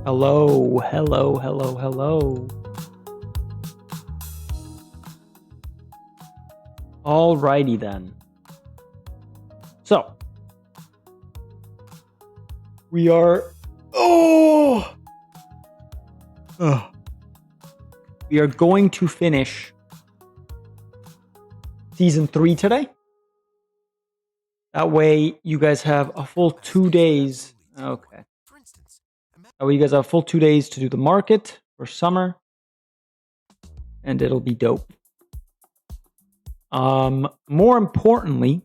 Hello, hello, hello, hello. Alrighty then. So, we are... We are going to finish Season 3 today. That way, you guys have a full 2 days. Okay. That way, you guys have a full 2 days to do the market for summer. And it'll be dope. More importantly,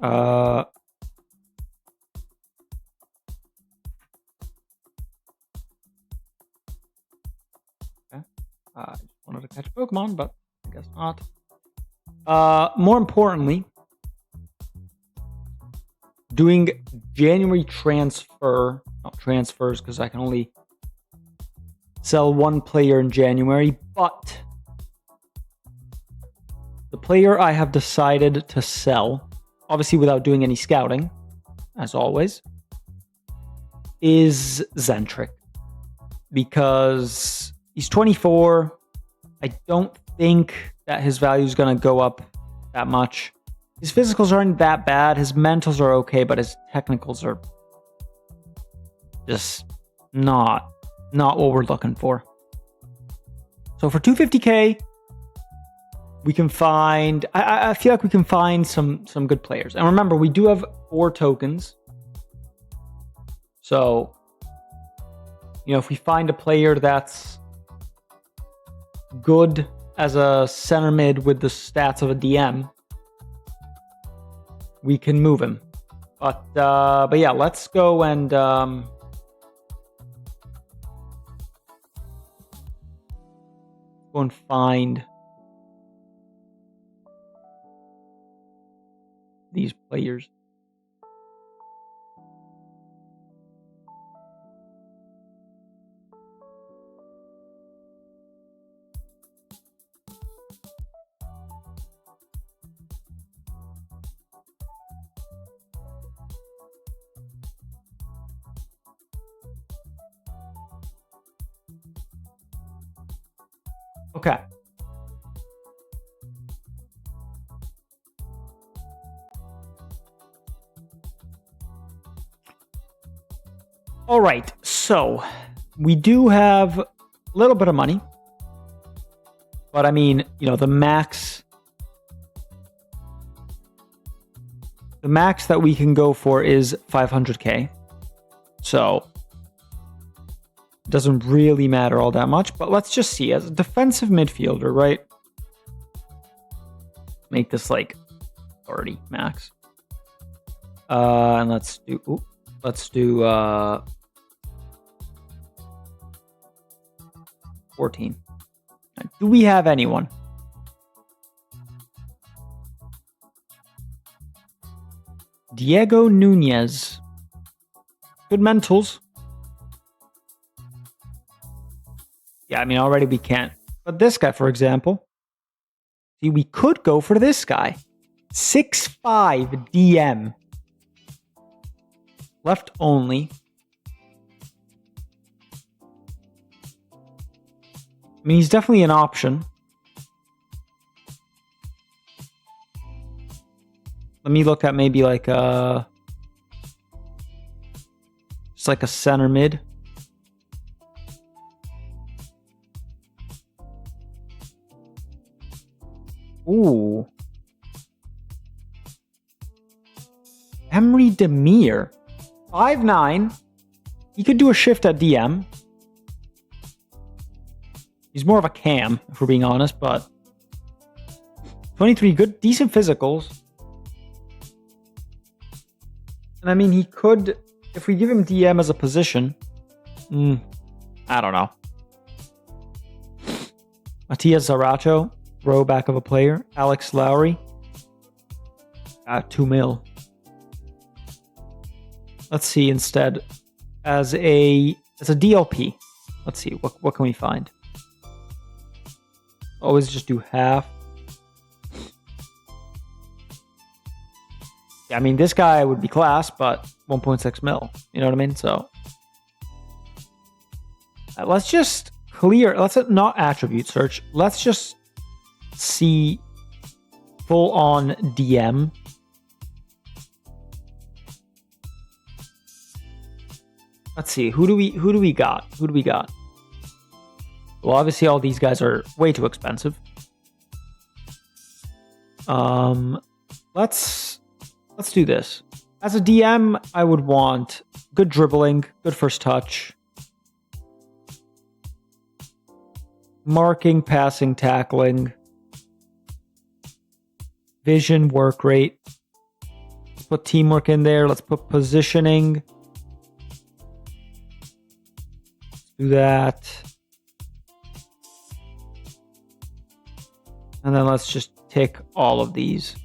I just wanted to catch a Pokemon, but I guess not. More importantly, doing January not transfers because I can only sell one player in January, but the player I have decided to sell, obviously without doing any scouting, as always, is Zentric. Because he's 24. I don't think that his value is going to go up that much. His physicals aren't that bad. His mentals are okay, but his technicals are just not what we're looking for. So for 250k, we can find... I feel like we can find some good players. And remember, we do have 4 tokens. So, if we find a player that's good as a center mid with the stats of a DM, we can move him. But yeah, let's go and go and find these players. Okay. All right. So we do have a little bit of money, but I mean, the max that we can go for is 500k. So it doesn't really matter all that much, but let's just see. As a defensive midfielder, right? Make this like 30 max. And let's do 14. Do we have anyone? Diego Nunez. Good mentals. Yeah, I mean, already we can't. But this guy, for example. See, we could go for this guy. 6'5" DM. Left only. I mean, he's definitely an option. Let me look at maybe like just like a center mid. Ooh. Emery Demir. 5'9". He could do a shift at DM. He's more of a cam, if we're being honest, but 23, good, decent physicals. And I mean, he could, if we give him DM as a position, I don't know. Matias Zaracho, row back of a player. Alex Lowry, at 2 mil. Let's see instead, as a DLP. Let's see, what can we find? Always just do half. I mean, this guy would be class, but 1.6 mil. You know what I mean? So let's just clear. Let's not attribute search. Let's just see full on DM. Let's see. Who do we got? Who do we got? Well, obviously all these guys are way too expensive. Let's do this. As a DM, I would want good dribbling, good first touch, marking, passing, tackling, vision, work rate. Let's put teamwork in there. Let's put positioning. Let's do that. And then let's just tick all of these.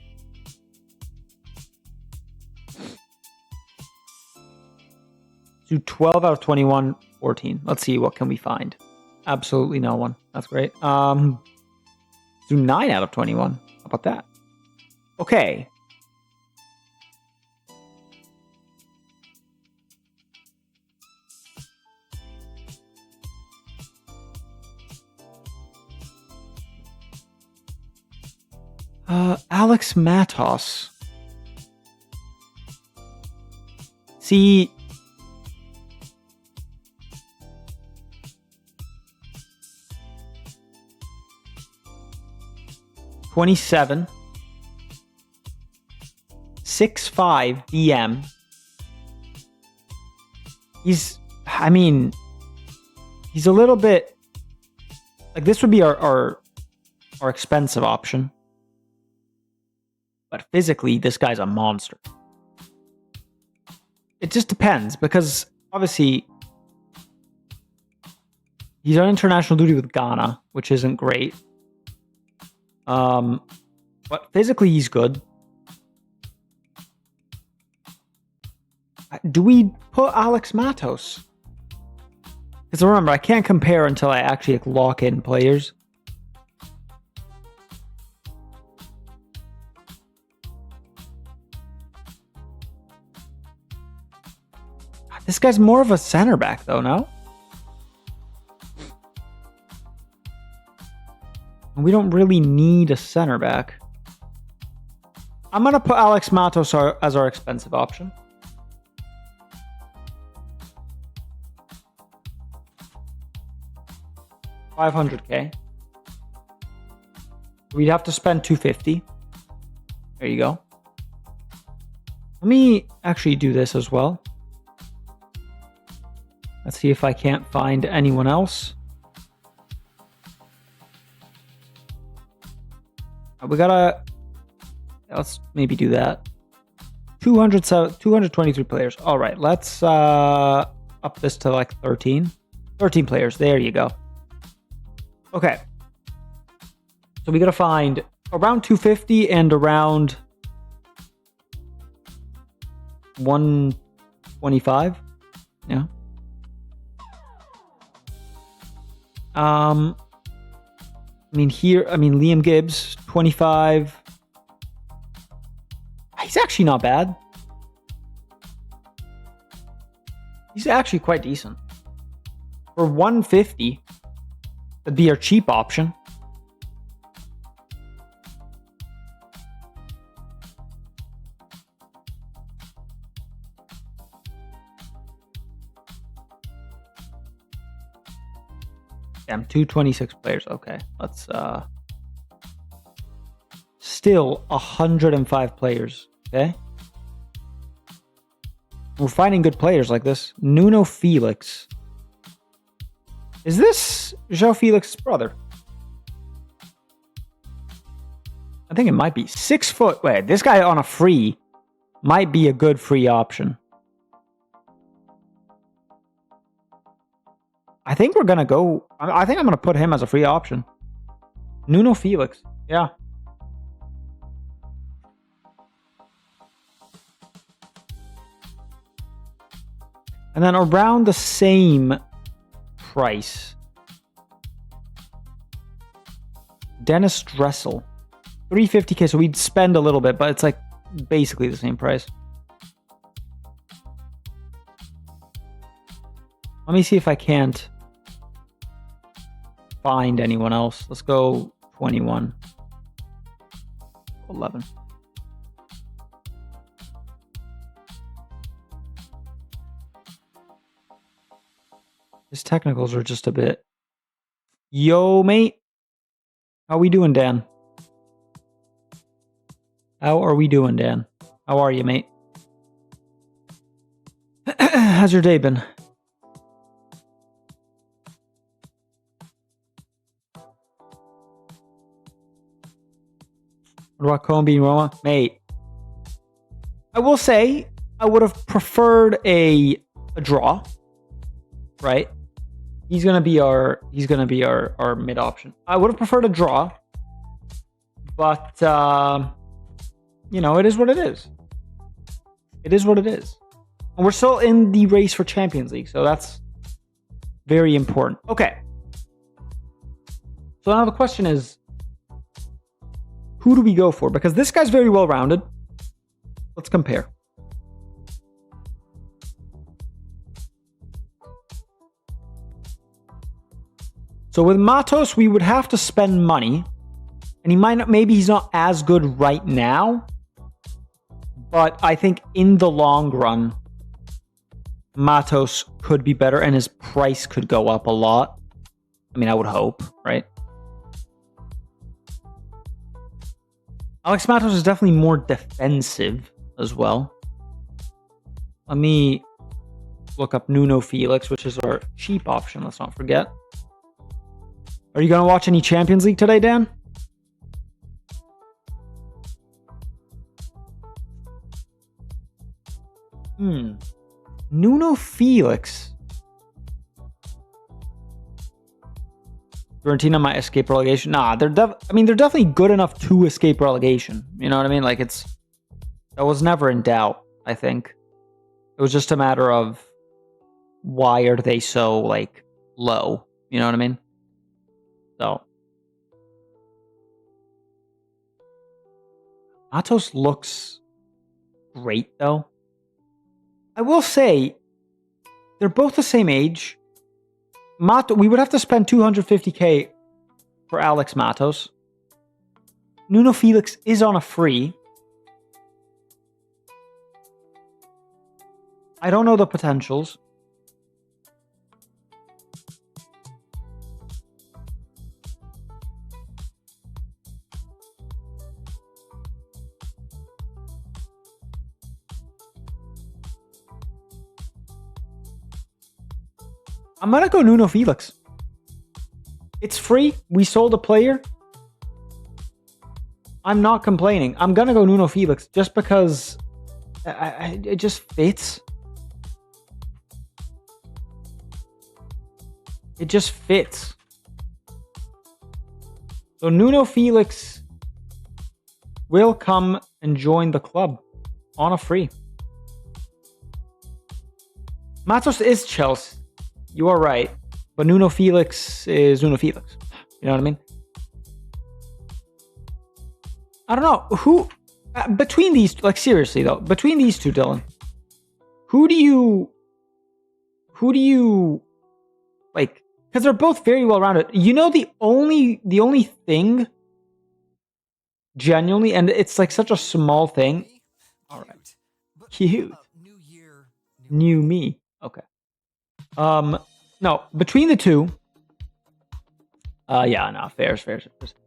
Do 12 out of 21, 14. Let's see, what can we find? Absolutely no one. That's great. Do 9 out of 21. How about that? Okay. Alex Matos. See, $27, 6'5" DM. He's a little bit like this would be our expensive option. But physically, this guy's a monster. It just depends, because obviously he's on international duty with Ghana, which isn't great. But physically he's good. Do we put Alex Matos? Because remember, I can't compare until I actually lock in players. This guy's more of a center back, though, no? We don't really need a center back. I'm going to put Alex Matos as our expensive option. $500K. We'd have to spend $250. There you go. Let me actually do this as well. Let's see if I can't find anyone else. We gotta... Let's maybe do that. 223 players. All right, let's up this to like 13. 13 players. There you go. Okay. So we gotta find around 250 and around 125. Yeah. Liam Gibbs, 25. He's actually not bad. He's actually quite decent. For 150, that'd be our cheap option. Damn, 226 players. Okay, let's still 105 players. Okay, we're finding good players like this. Nuno Felix. Is this João Felix's brother? I think it might be. 6 foot. Wait, this guy on a free might be a good free option. I think we're going to go... I think I'm going to put him as a free option. Nuno Felix. Yeah. And then around the same price, Dennis Dressel. $350K, so we'd spend a little bit, but it's like basically the same price. Let me see if I can't find anyone else. Let's go 21. 11. His technicals are just a bit. Yo, mate. How we doing, Dan? How are we doing, Dan? How are you, mate? How's your day been? What about Combi and Roma? Mate, I will say I would have preferred a draw, right? He's gonna be our mid option. I would have preferred a draw, but you know, it is what it is. It is what it is. And we're still in the race for Champions League, so that's very important. Okay. So now the question is, who do we go for? Because this guy's very well-rounded. Let's compare. So with Matos, we would have to spend money. And he might not, maybe he's not as good right now. But I think in the long run, Matos could be better and his price could go up a lot. I mean, I would hope, right? Alex Matos is definitely more defensive as well. Let me look up Nuno Felix, which is our cheap option. Let's not forget. Are you going to watch any Champions League today, Dan? Nuno Felix. Fiorentina might escape relegation. Nah, they're definitely good enough to escape relegation. You know what I mean? Like that was never in doubt, I think. It was just a matter of why are they so like low? You know what I mean? So Matos looks great though. I will say they're both the same age. We would have to spend 250k for Alex Matos. Nuno Felix is on a free. I don't know the potentials. I'm going to go Nuno Felix. It's free. We sold a player. I'm not complaining. I'm going to go Nuno Felix just because it just fits. It just fits. So Nuno Felix will come and join the club on a free. Matos is Chelsea. You are right. But Nuno Felix is Nuno Felix. You know what I mean? I don't know. Who, between these, like seriously though, between these two, Dylan, who do you, like, because they're both very well rounded. You know, the only thing, genuinely, and it's like such a small thing. All right. Cute. New me. Okay. No, between the two. Yeah, no, fairs.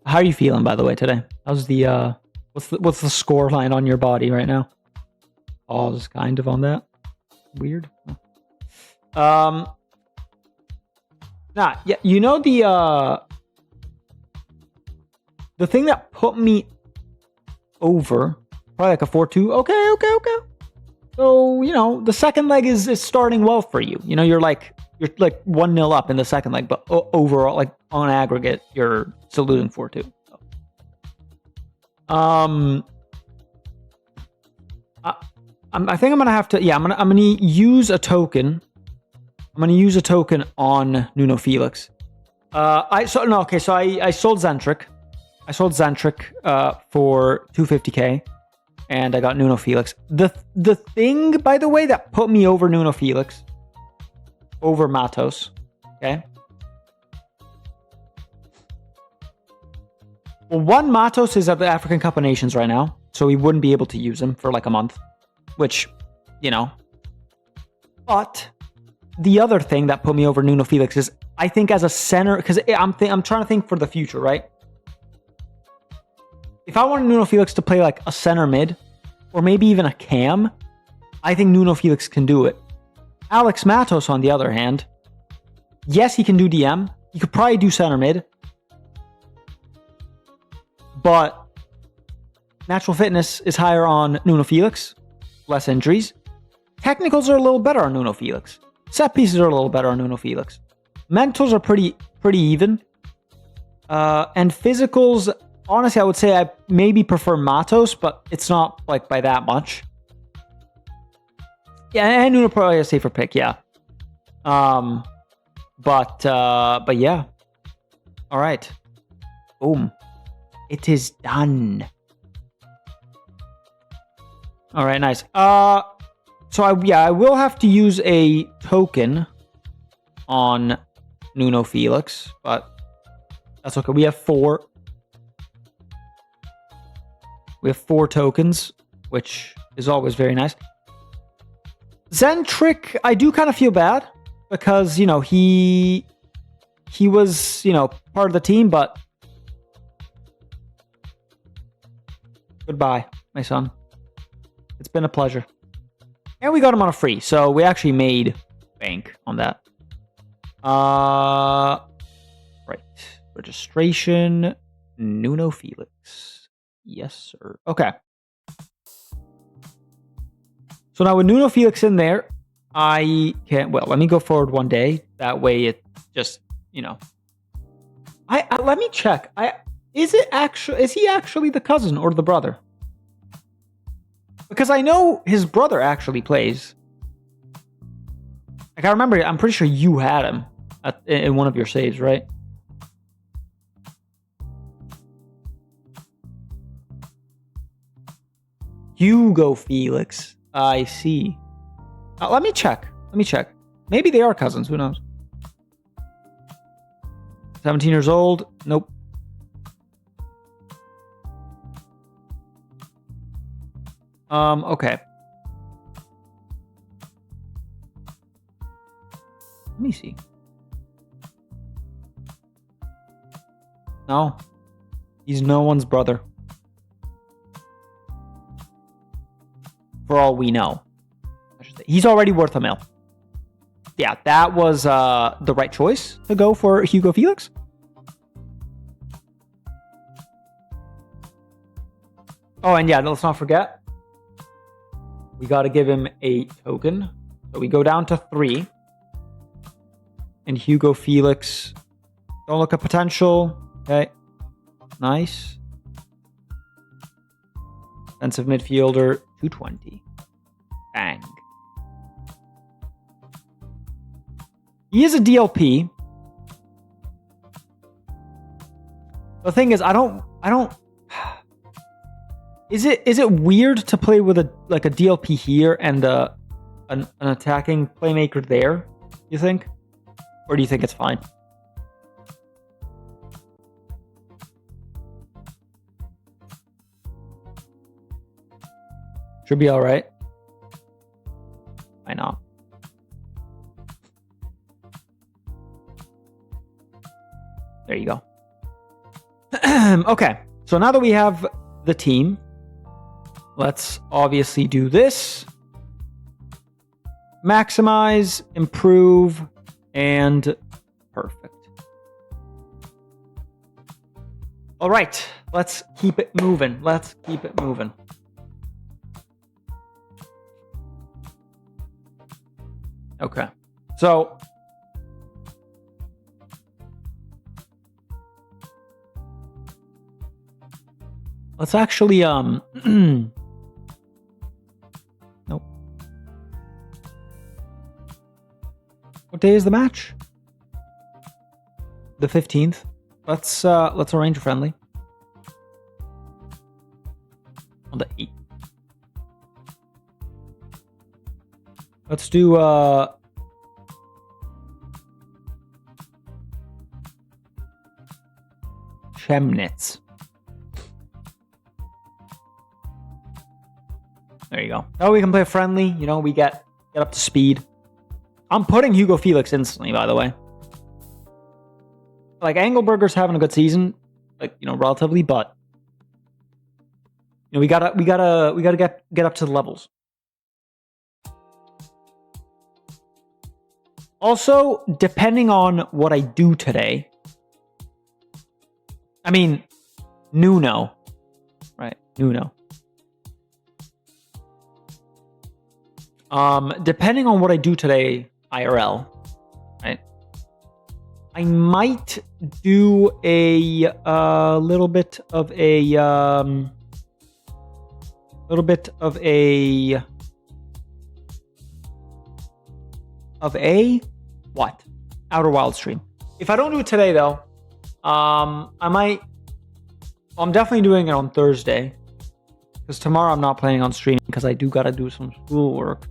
How are you feeling, by the way, today? How's the what's the score line on your body right now? Oh, just kind of on that. Weird. Nah, yeah, you know the thing that put me over, probably like a 4-2. Okay. So, you know, the second leg is starting well for you. You know, you're like 1-0 up in the second leg, but overall, like on aggregate, you're still losing 4-2. So. I think I'm gonna have to. Yeah, I'm gonna use a token. I'm gonna use a token on Nuno Felix. I sold Zentric. I sold Zentric for 250k. and I got Nuno Felix. The thing, by the way, that put me over Nuno Felix, over Matos, okay? Well, one, Matos is at the African Cup of Nations right now, so he wouldn't be able to use him for like a month, which, you know. But the other thing that put me over Nuno Felix is, I think as a center, because I'm trying to think for the future, right? If I wanted Nuno Felix to play like a center mid, or maybe even a cam, I think Nuno Felix can do it. Alex Matos, on the other hand, yes, he can do DM. He could probably do center mid. But natural fitness is higher on Nuno Felix. Less injuries. Technicals are a little better on Nuno Felix. Set pieces are a little better on Nuno Felix. Mentals are pretty even. And physicals, honestly, I would say I maybe prefer Matos, but it's not like by that much. Yeah, and Nuno probably a safer pick, yeah. But yeah. All right. Boom. It is done. All right, nice. So I will have to use a token on Nuno Felix, but that's okay. We have 4. We have 4 tokens, which is always very nice. Zentrick, I do kind of feel bad because, you know, he was, you know, part of the team, but goodbye, my son. It's been a pleasure. And we got him on a free, so we actually made bank on that. Right. Registration, Nuno Felix. Yes, sir. Okay. So now with Nuno Felix in there, I can, well, let me go forward one day. That way it just, you know. I let me check. Is he actually the cousin or the brother? Because I know his brother actually plays. Like, I remember, I'm pretty sure you had him in one of your saves, right? Hugo Felix. I see. Let me check. Maybe they are cousins. Who knows? 17 years old. Nope. Okay. Let me see. No. He's no one's brother. For all we know. He's already worth $1 million. Yeah, that was the right choice to go for Hugo Felix. Oh, and yeah, let's not forget. We got to give him a token. So we go down to 3. And Hugo Felix. Don't look at potential. Okay. Nice. Defensive midfielder, 220. Bang. He is a DLP. The thing is, I don't. Is it weird to play with a DLP here and an attacking playmaker there? You think, or do you think it's fine? Should be all right. Why not? There you go. Okay, so now that we have the team, let's obviously do this. Maximize, improve, and perfect. All right, let's keep it moving. Okay, so let's actually nope. What day is the match? The 15th. Let's arrange a friendly on the 8th. Let's do Chemnitz. There you go. Oh, we can play friendly. You know, we get up to speed. I'm putting Hugo Felix instantly, by the way. Like, Engelberger's having a good season, like, you know, relatively, but you know, we gotta get up to the levels. Also, depending on what I do today, I mean, Nuno, right? Nuno. Depending on what I do today, IRL, right? I might do a little bit of a what? Outer Wild stream. If I don't do it today, though, I might. I'm definitely doing it on Thursday, because tomorrow I'm not planning on streaming because I do gotta do some schoolwork.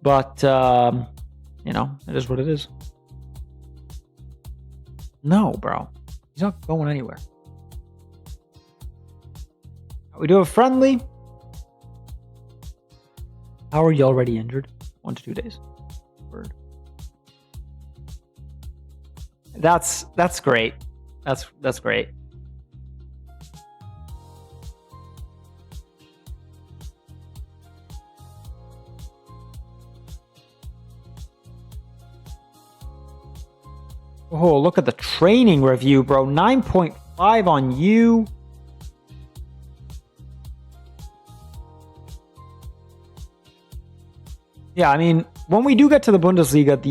But you know, it is what it is. No, bro, he's not going anywhere. We do a friendly. How are you already injured? 1 to 2 days. Word. That's great. That's great. Oh, look at the training review, bro. 9.5 on you. Yeah, I mean, when we do get to the Bundesliga,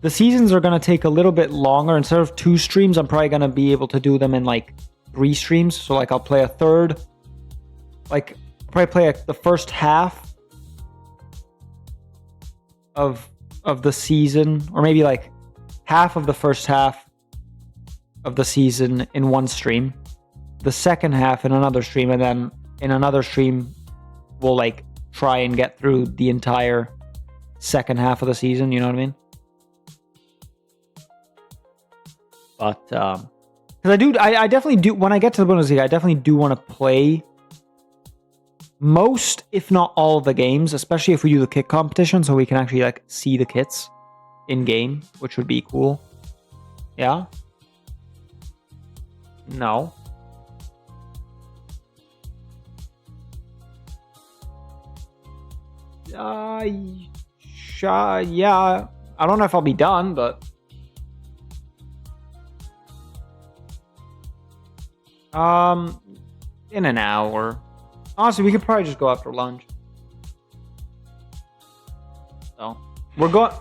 the seasons are going to take a little bit longer. Instead of 2 streams, I'm probably going to be able to do them in like 3 streams. So like I'll play a third, like probably play the first half of the season, or maybe like half of the first half of the season in one stream, the second half in another stream, and then in another stream we'll like try and get through the entire second half of the season, you know what I mean? But because I definitely do, when I get to the Bundesliga, I definitely do want to play most, if not all, of the games, especially if we do the kit competition, so we can actually like see the kits in game, which would be cool. Yeah? No. Yeah. I don't know if I'll be done, but in an hour. Honestly, we could probably just go after lunch. So we're going.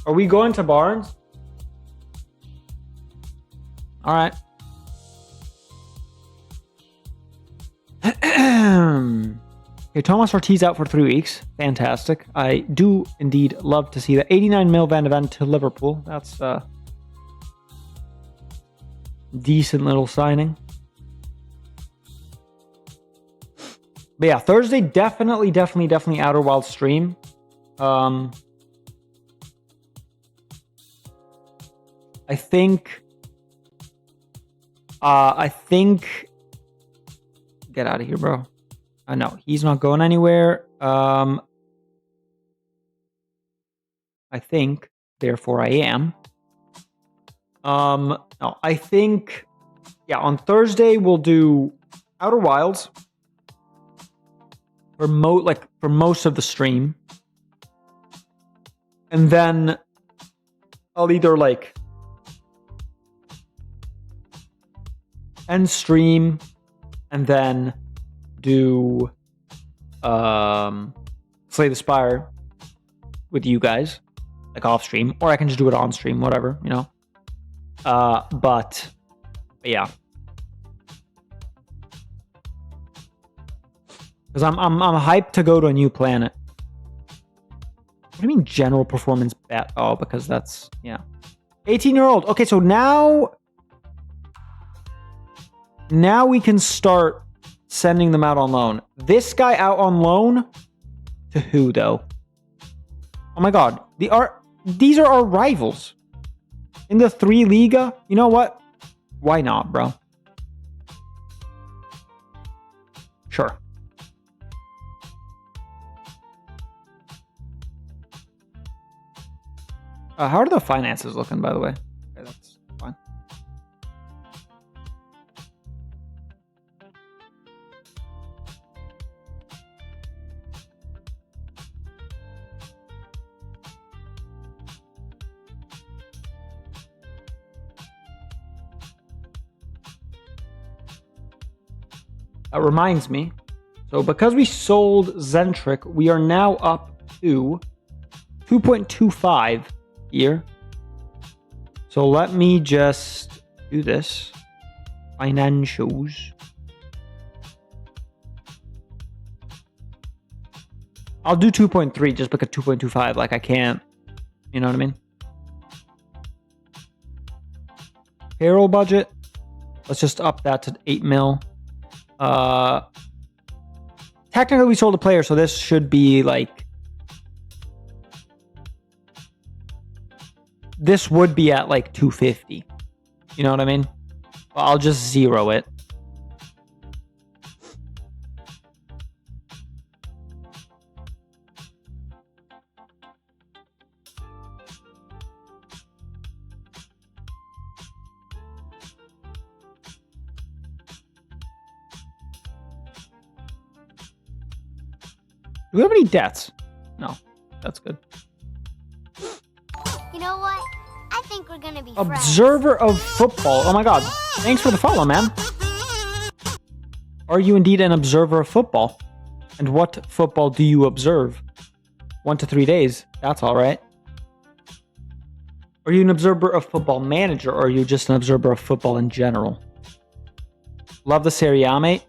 Are we going to Barnes? All right. Okay, Thomas Ortiz out for 3 weeks. Fantastic. I do indeed love to see that. 89 mil Van de Ven to Liverpool. That's decent little signing. But yeah, Thursday definitely Outer Wild stream. I think get out of here, bro. No, he's not going anywhere. I think, therefore I am. No, I think, yeah, on Thursday we'll do Outer Wilds for most of the stream. And then I'll either like end stream and then do Slay the Spire with you guys, like off stream, or I can just do it on stream, whatever, you know. But yeah, because I'm hyped to go to a new planet. What do you mean general performance bet? Oh, because that's, yeah, 18-year-old. Okay, so now we can start sending them out on loan. This guy out on loan To who, though? Oh my god. These are our rivals. In the 3 Liga? You know what? Why not, bro? Sure. How are the finances looking, by the way? Okay, that's fine. That reminds me. So because we sold Zentric, we are now up to 2.25 here. So let me just do this. Financials. I'll do 2.3 just because 2.25, like I can't. You know what I mean? Payroll budget. Let's just up that to 8 mil. Technically we sold a player, so this should be like, this would be at like 250. You know what I mean? Well, I'll just zero it. Do we have any debts? No, that's good. You know what? I think we're gonna be Observer of football. Oh my god. Thanks for the follow, man. Are you indeed an observer of football? And what football do you observe? 1 to 3 days. That's all right. Are you an observer of Football Manager, or are you just an observer of football in general? Love the Serie A, mate.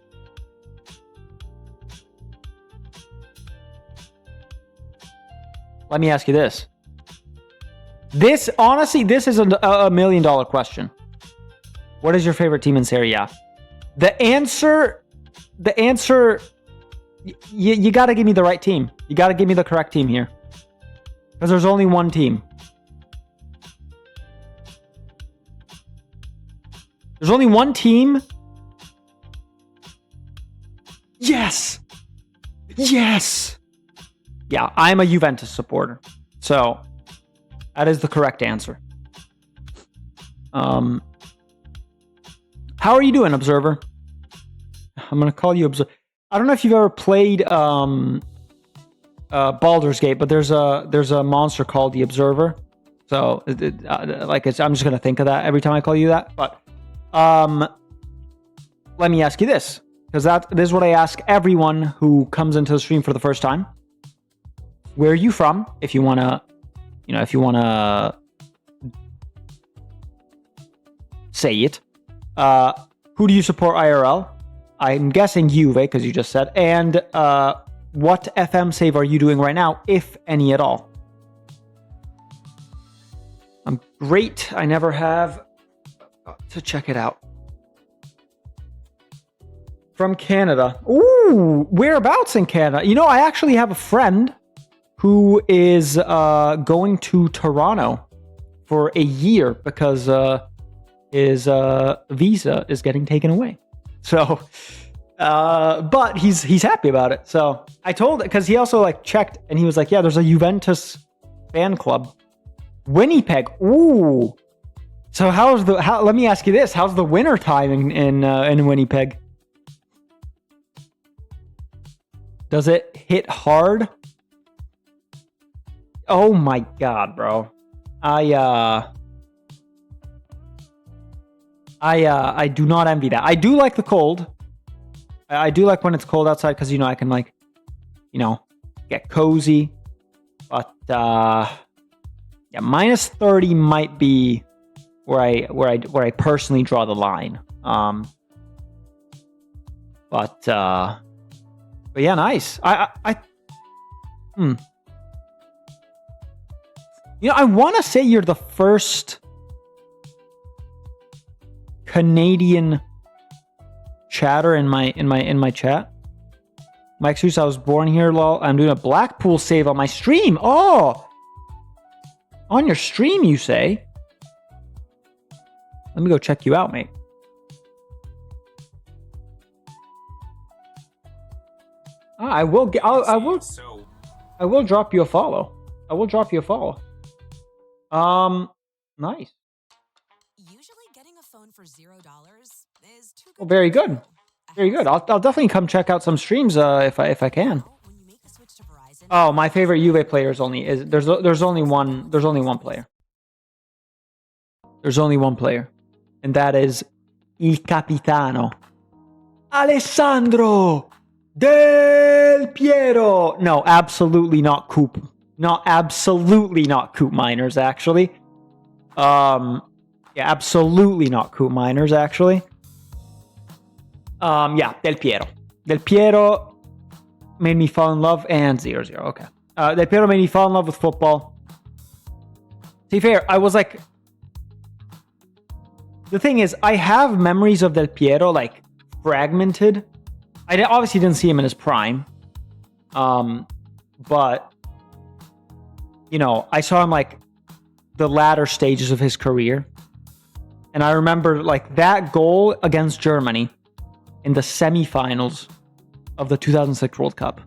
Let me ask you this. This, honestly, this is a $1 million question. What is your favorite team in Serie A? The answer, you got to give me the right team. You got to give me the correct team here. Because there's only one team. There's only one team. Yes. Yes. Yeah, I'm a Juventus supporter. So, that is the correct answer. How are you doing, Observer? I'm going to call you Observer. I don't know if you've ever played Baldur's Gate, but there's a monster called the Observer. So, I'm just going to think of that every time I call you that. But let me ask you this, because this is what I ask everyone who comes into the stream for the first time. Where are you from? If you wanna, say it. Who do you support IRL? I'm guessing Juve, because you just said. And what FM save are you doing right now, if any at all? I'm great. I never have to check it out. From Canada. Ooh, whereabouts in Canada? You know, I actually have a friend who is going to Toronto for a year because his visa is getting taken away. So, but he's happy about it. So I told, because he also checked and he was like, yeah, there's a Juventus fan club. Winnipeg. Ooh. So let me ask you this. How's the winter time in Winnipeg? Does it hit hard? Oh my god, bro. I do not envy that. I do like the cold. I do like when it's cold outside because I can get cozy. But yeah, minus 30 might be where I personally draw the line. But yeah, nice. I want to say you're the first Canadian chatter in my chat. My excuse, I was born here, lol. I'm doing a Blackpool save on my stream. Oh! On your stream, you say? Let me go check you out, mate. I will drop you a follow. I will drop you a follow. Nice. Usually getting a phone for $0 is too good. Well, very good. Very good. I'll definitely come check out some streams if I can. Oh, my favorite Juve player is there's only one player. There's only one player, and that is Il Capitano, Alessandro Del Piero. No, absolutely not Coop. Absolutely not Coop Miners, actually. Yeah, absolutely not Coop Miners, actually. Yeah, Del Piero. Del Piero made me fall in love, and 0-0, okay. Del Piero made me fall in love with football. To be fair, I was like... The thing is, I have memories of Del Piero, like, fragmented. I obviously didn't see him in his prime. But, you know, I saw him, like, the latter stages of his career. And I remember, like, that goal against Germany in the semifinals of the 2006 World Cup.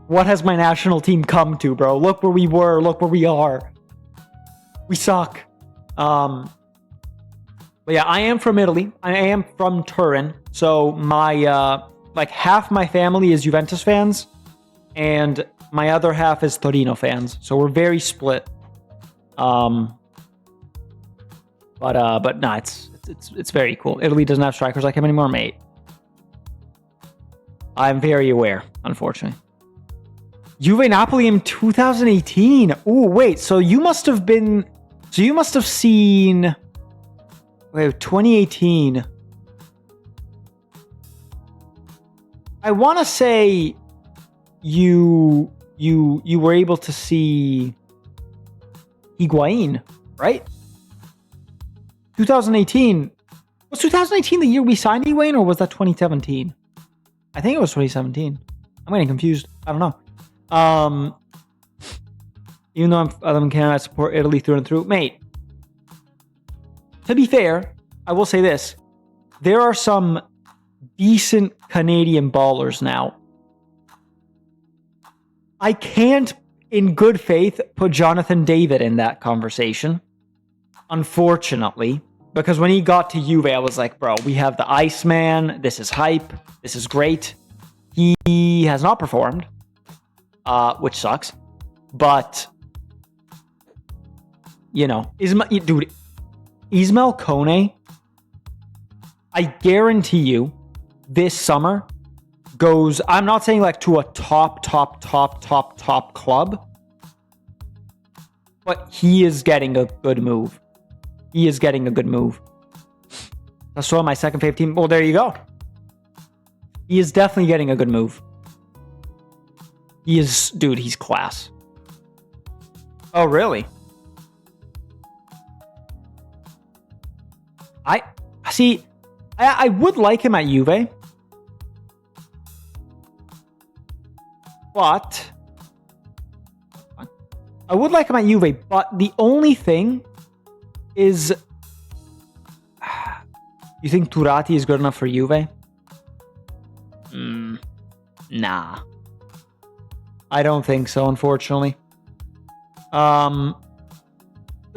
What has my national team come to, bro? Look where we were. Look where we are. We suck. But yeah, I am from Italy. I am from Turin. So my, like half my family is Juventus fans. And my other half is Torino fans. So we're very split. But nah, it's very cool. Italy doesn't have strikers like him anymore, mate. I'm very aware, unfortunately. Juve Napoli in 2018. Oh, wait. So you must have seen... Wait, 2018. I want to say you were able to see Higuain, right? 2018. Was 2018 the year we signed Higuain, or was that 2017? I think it was 2017. I'm getting confused. I don't know. Even though I'm in Canada, I support Italy through and through. Mate, to be fair, I will say this. There are some decent Canadian ballers now. I can't, in good faith, put Jonathan David in that conversation. Unfortunately. Because when he got to Juve, I was like, bro, we have the Iceman. This is hype. This is great. He has not performed. Which sucks. But, you know, Ismail Kone, I guarantee you, this summer goes, I'm not saying like to a top club, but he is getting a good move. He is getting a good move. That's so my second favorite team. Well, there you go. He is definitely getting a good move. He is, dude, he's class. Oh, really? I would like him at Juve. But I would like him at Juve, but the only thing is, you think Turati is good enough for Juve? Nah. I don't think so, unfortunately. The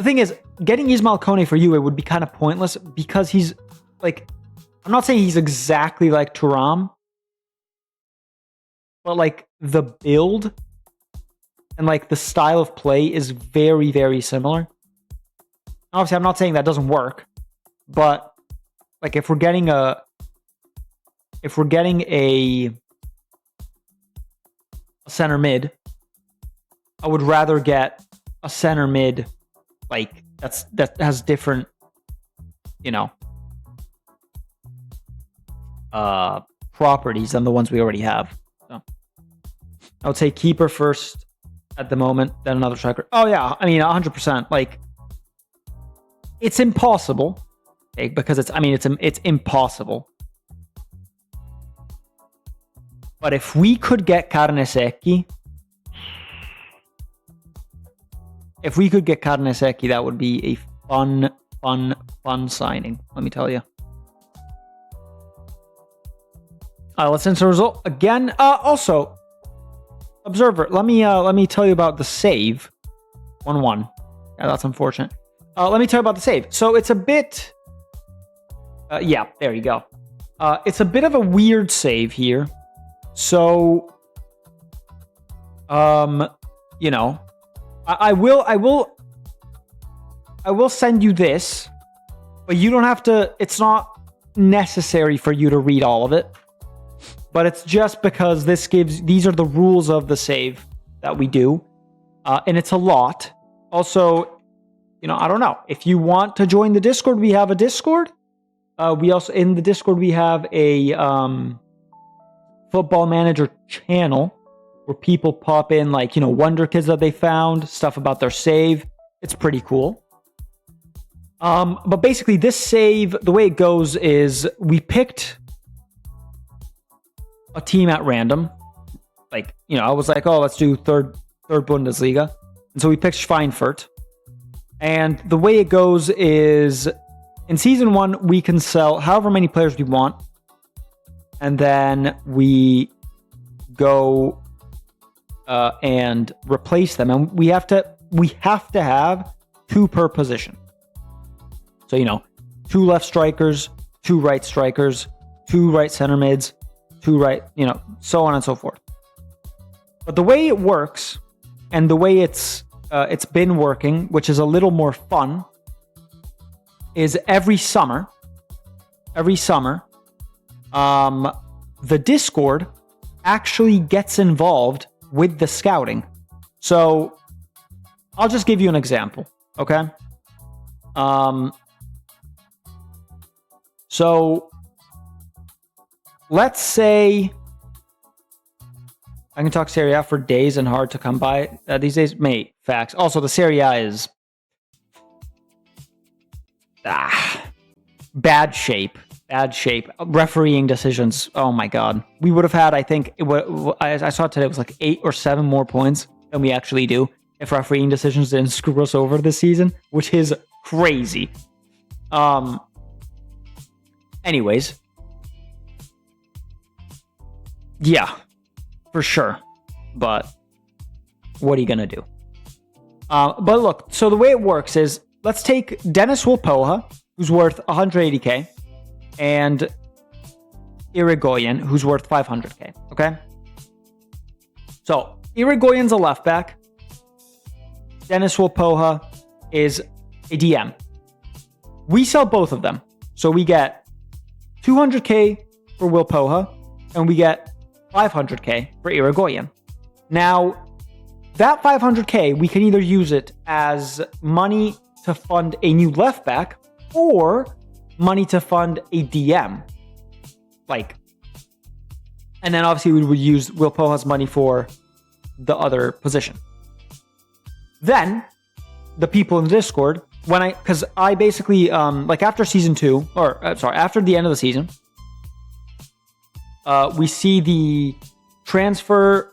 thing is, getting Ismail Kone for Juve would be kind of pointless because he's, like, I'm not saying he's exactly like Thuram, but, like, the build and, like, the style of play is very, very similar. Obviously, I'm not saying that doesn't work, but, like, if we're getting a center mid, I would rather get a center mid, like, that has different, you know, properties than the ones we already have. So I would say keeper first at the moment, then another striker. Oh yeah, I mean 100%. Like, it's impossible Okay, because it's impossible. But if we could get carne secchi, that would be a fun signing. Let me tell you. Let's enter the result again. Also, observer, let me tell you about the save. 1-1. Yeah, that's unfortunate. Let me tell you about the save. So it's a bit. Yeah, there you go. It's a bit of a weird save here. So, you know, I will send you this, but you don't have to. It's not necessary for you to read all of it, but it's just because these are the rules of the save that we do, and it's a lot. Also, you know, I don't know if you want to join the Discord. We have a Discord. We also in the Discord we have a Football Manager channel where people pop in, like, you know, wonder kids that they found, stuff about their save. It's pretty cool. But basically this save, the way it goes is we picked a team at random. Like, you know, I was like, oh, let's do third Bundesliga. And so we picked Schweinfurt. And the way it goes is in season 1, we can sell however many players we want. And then we go and replace them. And we have to have 2 per position. So, you know, 2 left strikers, 2 right strikers, 2 right center mids, 2 right, you know, so on and so forth. But the way it works and the way it's been working, which is a little more fun, is every summer, the Discord actually gets involved with the scouting. So I'll just give you an example, okay? So let's say I can talk Serie A for days and hard to come by these days. Mate, facts. Also, the Serie A is bad shape. Refereeing decisions. Oh my god. We would have had, I think, I saw today, it was like 8 or 7 more points than we actually do if refereeing decisions didn't screw us over this season, which is crazy. Anyways. Yeah, for sure. But what are you gonna do? But look, so the way it works is, let's take Dennis Wilpoha, who's worth 180k, and Irigoyen, who's worth 500k, okay? So, Irigoyen's a left back. Dennis Wilpoha is a DM. We sell both of them. So we get 200k for Wilpoha, and we get 500k for Irigoyen. Now, that 500k, we can either use it as money to fund a new left back, or money to fund a DM. Like, and then obviously we would use Wilpoha's money for the other position. Then, the people in the Discord, because I basically, like after season 2, after the end of the season, we see the transfer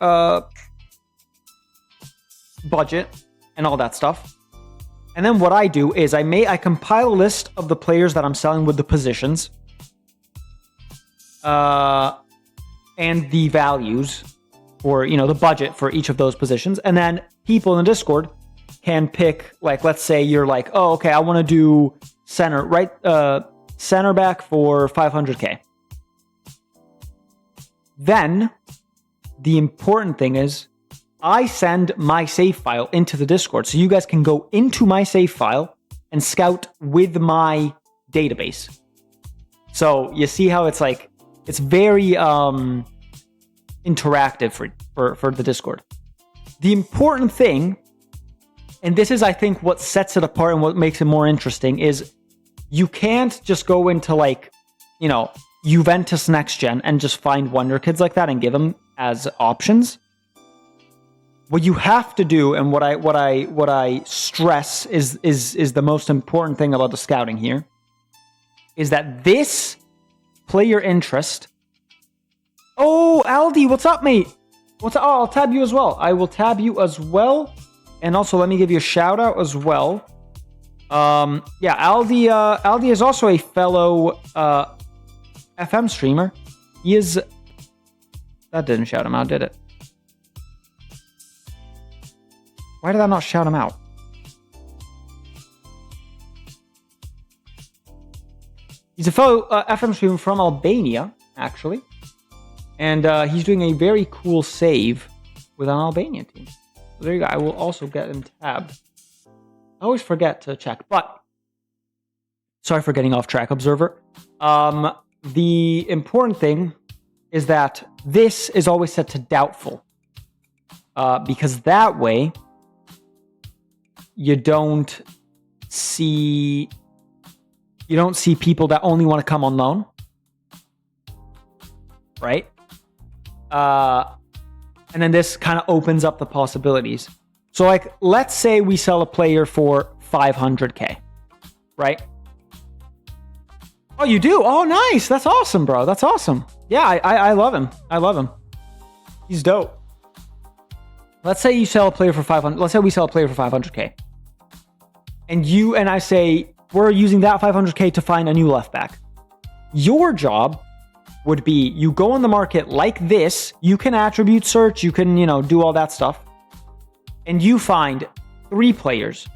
budget and all that stuff. And then what I do is I compile a list of the players that I'm selling with the positions, and the values, or, you know, the budget for each of those positions. And then people in the Discord can pick, like, let's say you're like, oh, okay, I want to do center back for 500k. Then the important thing is, I send my save file into the Discord, so you guys can go into my save file and scout with my database. So you see how it's like, it's very interactive for the Discord. The important thing, and this is, I think, what sets it apart and what makes it more interesting, is you can't just go into, like, you know, Juventus Next Gen and just find wonder kids like that and give them as options. What you have to do, and what I stress is the most important thing about the scouting here, is that this player interest... Oh, Aldi, what's up, mate? What's up? Oh, I'll tab you as well. I will tab you as well. And also, let me give you a shout out as well. Yeah, Aldi is also a fellow FM streamer. He is... That didn't shout him out, did it? Why did that not shout him out? He's a fellow FM streamer from Albania, actually. And he's doing a very cool save with an Albanian team. So there you go. I will also get him tabbed. I always forget to check, but... Sorry for getting off track, Observer. The important thing is that this is always set to doubtful. Because that way, you don't see people that only want to come on loan. Right? And then this kind of opens up the possibilities. So, like, let's say we sell a player for 500k, right? Oh, you do? Oh, nice. That's awesome, bro. That's awesome. Yeah, I love him. I love him. He's dope. Let's say you sell a player for 500. Let's say we sell a player for 500k. And you and I say, we're using that 500k to find a new left back. Your job would be, you go on the market like this. You can attribute search. You can, do all that stuff. And you find 3 players.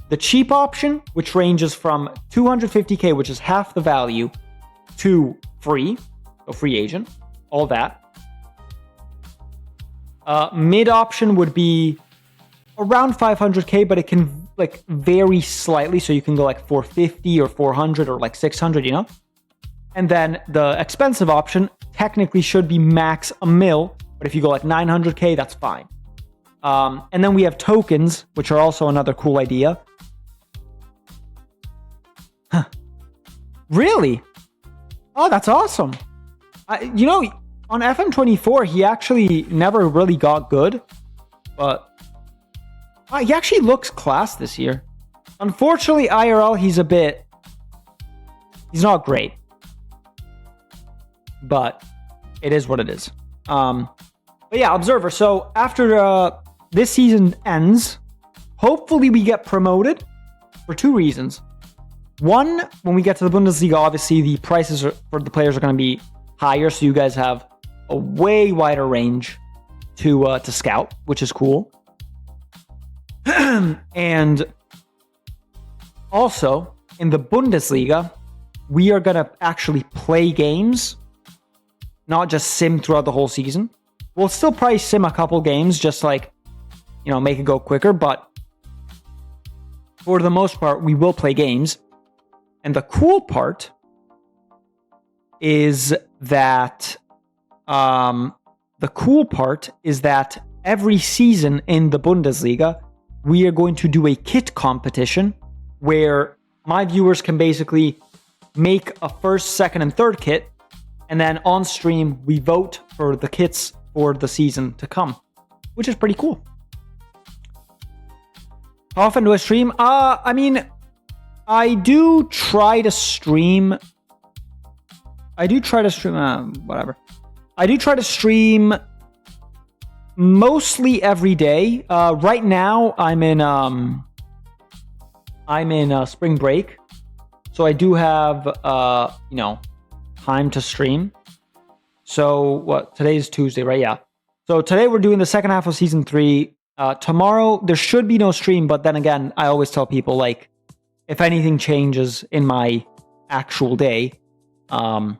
The cheap option, which ranges from 250k, which is half the value, to free, so free agent, all that. Mid option would be around 500k, but it can vary slightly, so you can go like 450 or 400 or like 600, And then the expensive option technically should be max $1 million, but if you go like 900k, that's fine. And then we have tokens, which are also another cool idea. Huh. Really? Oh, that's awesome. On FM24, he actually never really got good, but he actually looks class this year. Unfortunately, IRL, he's not great, but it is what it is. But yeah, Observer. So after this season ends, hopefully we get promoted for 2 reasons. One, when we get to the Bundesliga, obviously the prices for the players are going to be higher, so you guys have a way wider range to scout, which is cool. And also, in the Bundesliga, we are going to actually play games, not just sim throughout the whole season. We'll still probably sim a couple games, just make it go quicker, but for the most part, we will play games. And the cool part is that every season in the Bundesliga, we are going to do a kit competition where my viewers can basically make a first, second, and third kit, and then on stream we vote for the kits for the season to come, which is pretty cool. How often do I stream? I do try to stream. Whatever. I do try to stream mostly every day. Right now, I'm in spring break, so I do have time to stream. So today's Tuesday, right? Yeah. So today we're doing the second half of season 3. Tomorrow there should be no stream, but then again, I always tell people if anything changes in my actual day, then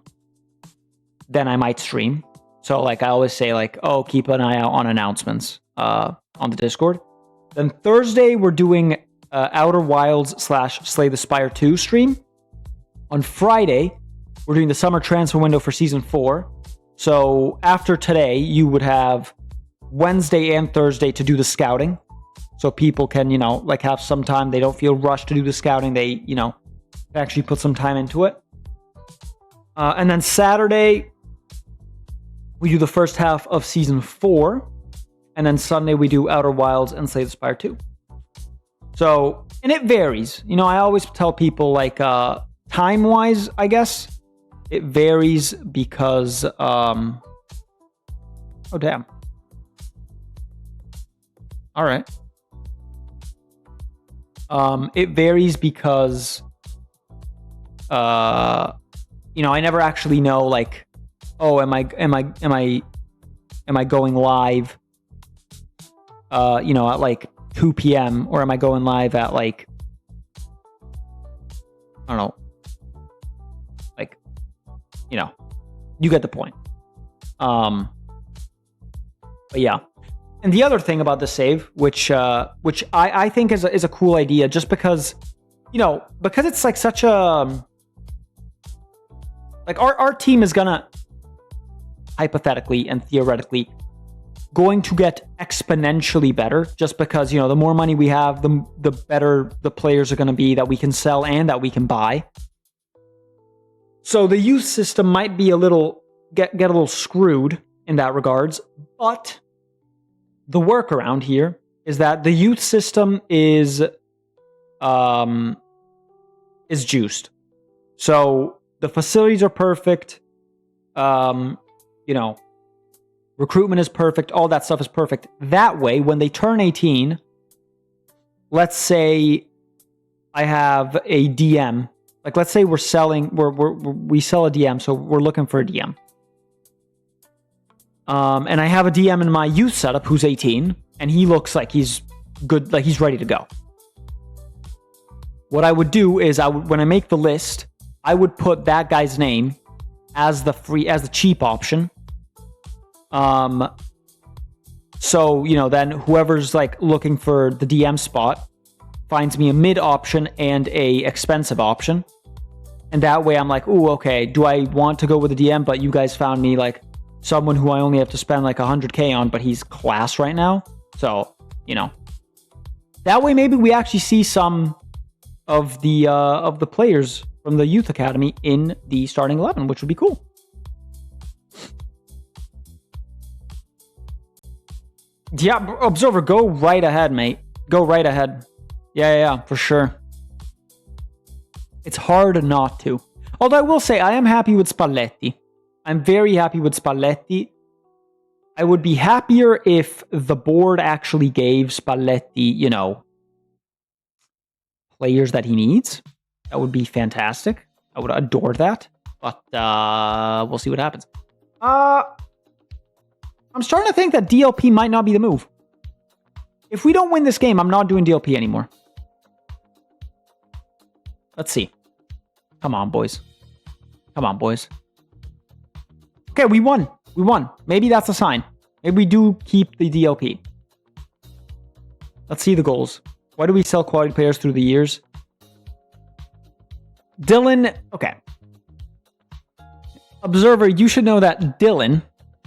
I might stream. So I always say keep an eye out on announcements on the Discord. Then Thursday we're doing Outer Wilds / Slay the Spire 2 stream. On Friday we're doing the summer transfer window for season 4. So after today you would have Wednesday and Thursday to do the scouting. So people can, have some time. They don't feel rushed to do the scouting. They, actually put some time into it. And then Saturday, we do the first half of season 4. And then Sunday, we do Outer Wilds and Slay the Spire 2. So, and it varies. I always tell people, time-wise, I guess, it varies because... oh, damn. All right. It varies because, you know, I never actually know, like, oh, am I going live, you know, at like 2 p.m. or am I going live at like, I don't know, like, you know, you get the point. But yeah. And the other thing about the save, which I think is a cool idea, just because, you know, because it's like such a, like our team is gonna, hypothetically and theoretically, going to get exponentially better, just because, you know, the more money we have, the better the players are going to be that we can sell and that we can buy. So the youth system might be a little, get a little screwed in that regards, but the workaround here is that the youth system is juiced. So the facilities are perfect. You know, recruitment is perfect. All that stuff is perfect. That way, when they turn 18, let's say I have a DM. Like, let's say we're selling, we sell a DM, so we're looking for a DM. And I have a DM in my youth setup who's 18, and he looks like he's good, like he's ready to go. What I would do is, when I make the list, I would put that guy's name as the cheap option. So, you know, then whoever's like looking for the DM spot finds me a mid option and a expensive option. And that way I'm like, ooh, okay, do I want to go with the DM? But you guys found me like someone who I only have to spend like 100k on, but he's class right now. So, you know, that way maybe we actually see some of the players from the youth academy in the starting 11, which would be cool. Yeah, Observer, go right ahead, mate. Go right ahead. Yeah, for sure. It's hard not to. Although I will say, I am happy with Spalletti. I'm very happy with Spalletti. I would be happier if the board actually gave Spalletti, you know, players that he needs. That would be fantastic. I would adore that. But we'll see what happens. I'm starting to think that DLP might not be the move. If we don't win this game, I'm not doing DLP anymore. Let's see. Come on, boys. Come on, boys. Okay, we won. We won. Maybe that's a sign. Maybe we do keep the DLP. Let's see the goals. Why do we sell quality players through the years? Dylan, okay. Observer, you should know that Dylan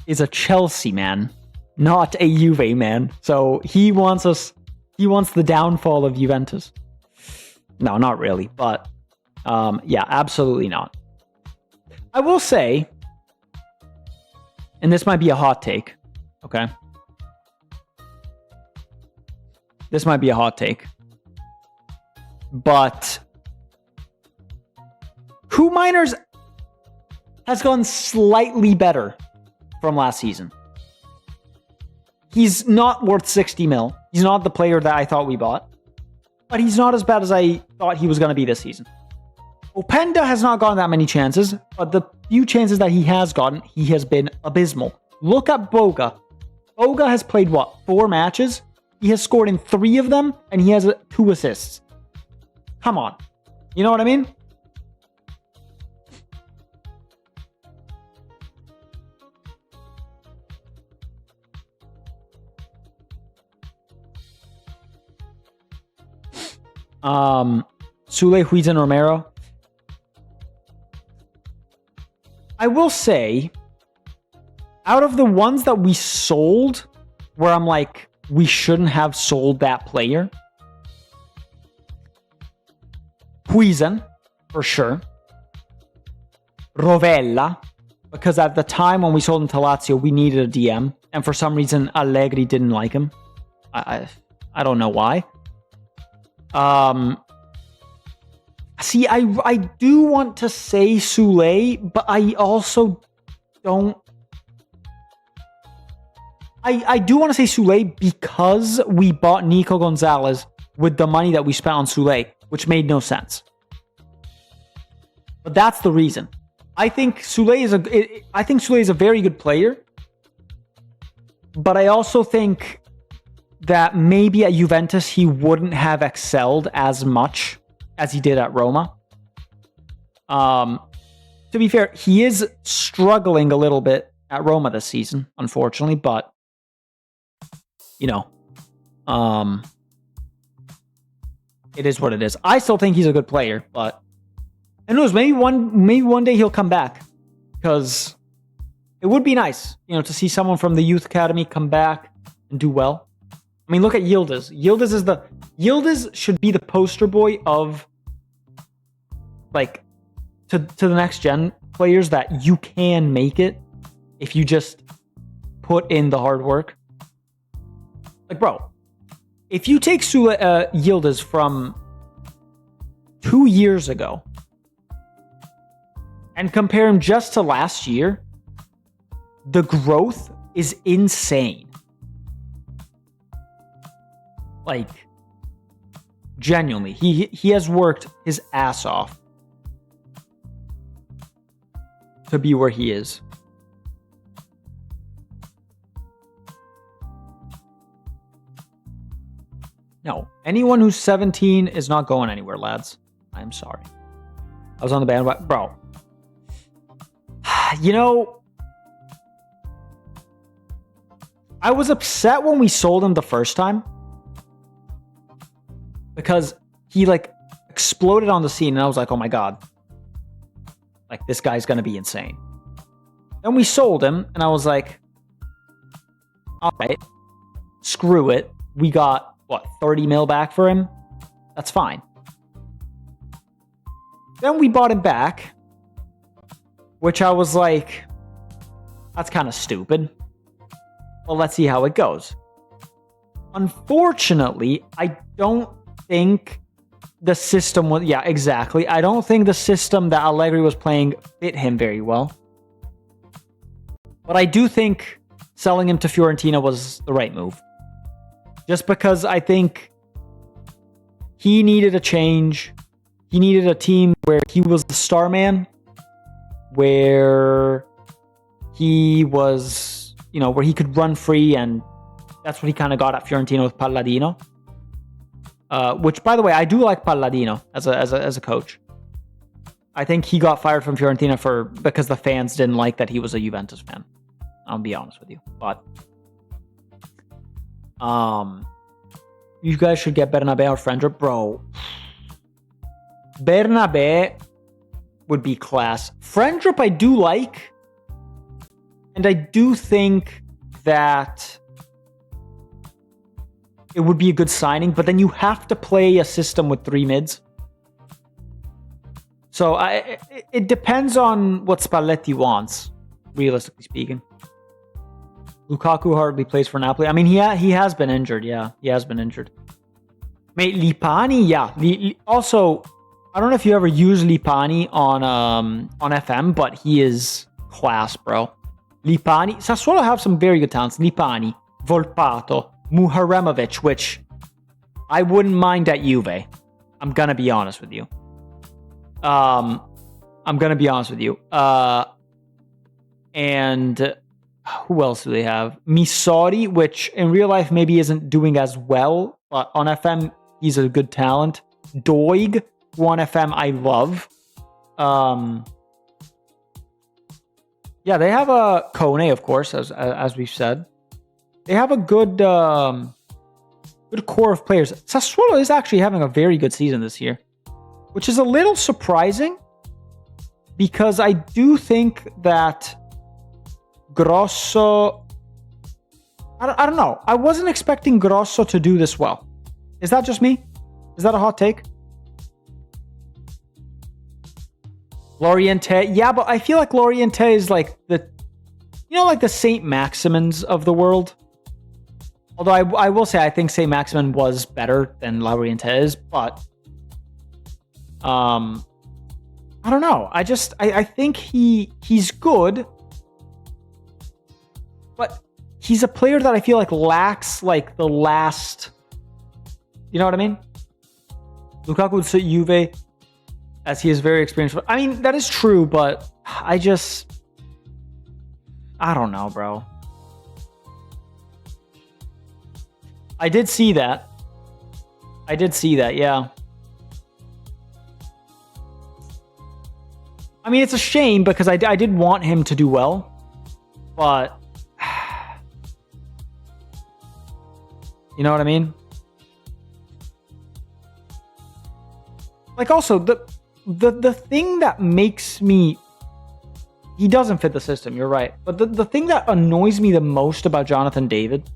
is a Chelsea man, not a Juve man. So he wants the downfall of Juventus. No, not really, but yeah, absolutely not. I will say, and this might be a hot take, okay? This might be a hot take, but Coup Miners has gone slightly better from last season. He's not worth 60 mil. He's not the player that I thought we bought, but he's not as bad as I thought he was going to be this season. Openda has not gotten that many chances, but the few chances that he has gotten, he has been abysmal. Look at Boga. Boga has played, what, 4 matches? He has scored in 3 of them, and he has 2 assists. Come on. You know what I mean? Sule, Huizen, Romero. I will say, out of the ones that we sold, where I'm like, we shouldn't have sold that player, Huizen, for sure. Rovella, because at the time when we sold him to Lazio, we needed a DM, and for some reason, Allegri didn't like him. I don't know why. See, I do want to say Soulé, but I also don't. I do want to say Soulé because we bought Nico Gonzalez with the money that we spent on Soulé, which made no sense. But that's the reason. I think Soulé is a very good player, but I also think that maybe at Juventus he wouldn't have excelled as much as he did at Roma. To be fair, he is struggling a little bit at Roma this season, unfortunately, but it is what it is. I still think he's a good player, but who knows? Maybe one day he'll come back, because it would be nice, to see someone from the youth academy come back and do well. I mean, look at Yildiz. Yildiz should be the poster boy of to the next gen players that you can make it if you just put in the hard work. Bro, if you take Yildiz from 2 years ago and compare him just to last year, the growth is insane. Genuinely, he has worked his ass off to be where he is. No, anyone who's 17 is not going anywhere, lads. I'm sorry. I was on the bandwagon. Bro. I was upset when we sold him the first time, because he exploded on the scene, and I was like, oh my god, this guy's gonna be insane. Then we sold him, and I was like, all right, screw it. We got 30 mil back for him? That's fine. Then we bought him back, which I was like, that's kind of stupid. Well, let's see how it goes. Unfortunately, I don't think the system was... Yeah, exactly. I don't think the system that Allegri was playing fit him very well. But I do think selling him to Fiorentina was the right move. Just because I think he needed a change. He needed a team where he was the star man. Where he was, where he could run free, and that's what he kind of got at Fiorentina with Palladino. Which, by the way, I do like Palladino as a coach. I think he got fired from Fiorentina because the fans didn't like that he was a Juventus fan. I'll be honest with you, but you guys should get Bernabé or Friendship, bro. Bernabé would be class. Friendship I do like, and I do think that it would be a good signing, but then you have to play a system with 3 mids. So it depends on what Spalletti wants, realistically speaking. Lukaku hardly plays for Napoli. I mean, he has been injured. Yeah, he has been injured. Mate, Lipani, yeah. Also, I don't know if you ever use Lipani on FM, but he is class, bro. Lipani. Sassuolo have some very good talents. Lipani, Volpato, Muharemovic, which I wouldn't mind at Juve. I'm gonna be honest with you. And who else do they have? Misori, which in real life maybe isn't doing as well, but on FM he's a good talent. Doig, who on FM I love. Yeah, they have a Kone, of course, as we've said. They have a good core of players. Sassuolo is actually having a very good season this year, which is a little surprising, because I do think that Grosso... I don't know. I wasn't expecting Grosso to do this well. Is that just me? Is that a hot take? Loriente. Yeah, but I feel like Loriente is like the... like the St. Maximins of the world. Although I will say I think St. Maximin was better than Loriente is, but... I don't know. I think he's good, but he's a player that I feel like lacks like the last. You know what I mean? Lukaku would sit Juve as he is very experienced. I mean, that is true, but I don't know, bro. I did see that. Yeah. I mean, it's a shame because I did want him to do well, but you know what I mean? Like, also, the thing that makes me... He doesn't fit the system, you're right. But the thing that annoys me the most about Jonathan David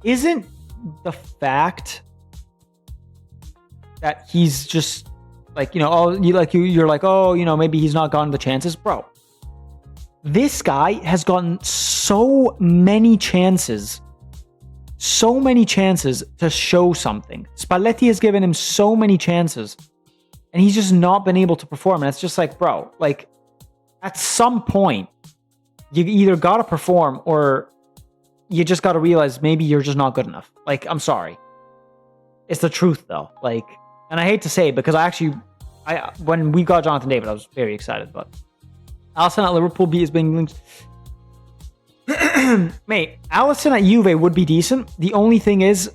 isn't the fact that he's just like, you know, you're like, oh, you know, maybe he's not gotten the chances. Bro, this guy has gotten so many chances to show something. Spalletti has given him so many chances, and he's just not been able to perform. And it's just like, bro, like, at some point, you either got to perform or you just got to realize maybe you're just not good enough. Like, I'm sorry. It's the truth, though. Like, and I hate to say it because when we got Jonathan David, I was very excited. But Alisson at Liverpool is being linked. Mate, Alisson at Juve would be decent. The only thing is,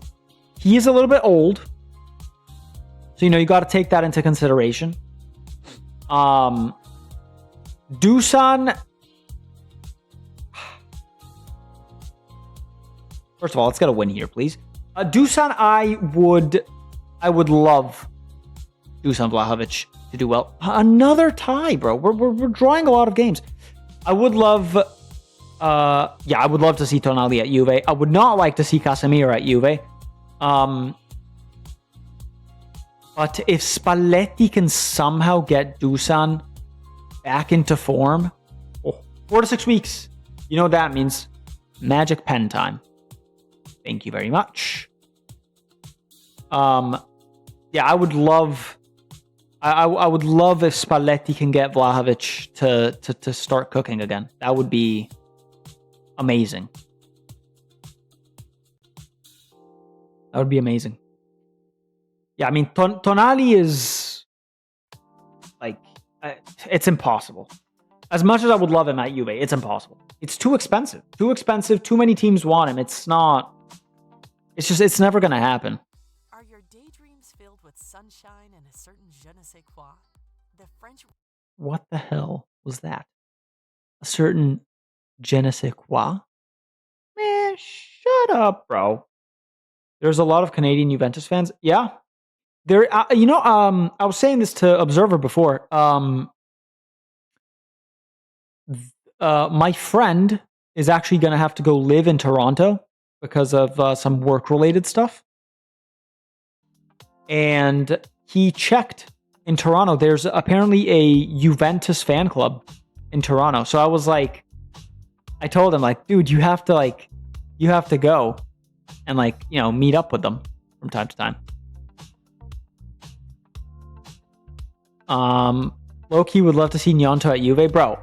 he is a little bit old. So, you know, you got to take that into consideration. Dusan... First of all, let's get a win here, please. Dusan, I would love Dusan Vlahovic to do well. Another tie, bro. We're drawing a lot of games. I would love... I would love to see Tonali at Juve. I would not like to see Casemiro at Juve. But if Spalletti can somehow get Dusan back into form, 4 to 6 weeks, you know what that means? Magic pen time. Thank you very much. I would love... I would love if Spalletti can get Vlahovic to start cooking again. That would be amazing. That would be amazing. Yeah, I mean, Tonali is like, it's impossible. As much as I would love him at Juve, it's impossible. It's too expensive. Too expensive. Too many teams want him. It's never going to happen. Are your daydreams filled with sunshine and a certain je ne sais quoi? The French... What the hell was that? A certain je ne sais quoi? Man, shut up, bro. There's a lot of Canadian Juventus fans. Yeah. There, I was saying this to Observer before. My friend is actually going to have to go live in Toronto because of some work-related stuff. And he checked in Toronto. There's apparently a Juventus fan club in Toronto. So I was like, I told him, like, dude, you have to go and, like, you know, meet up with them from time to time. Low-key would love to see Gnonto at Juve. Bro,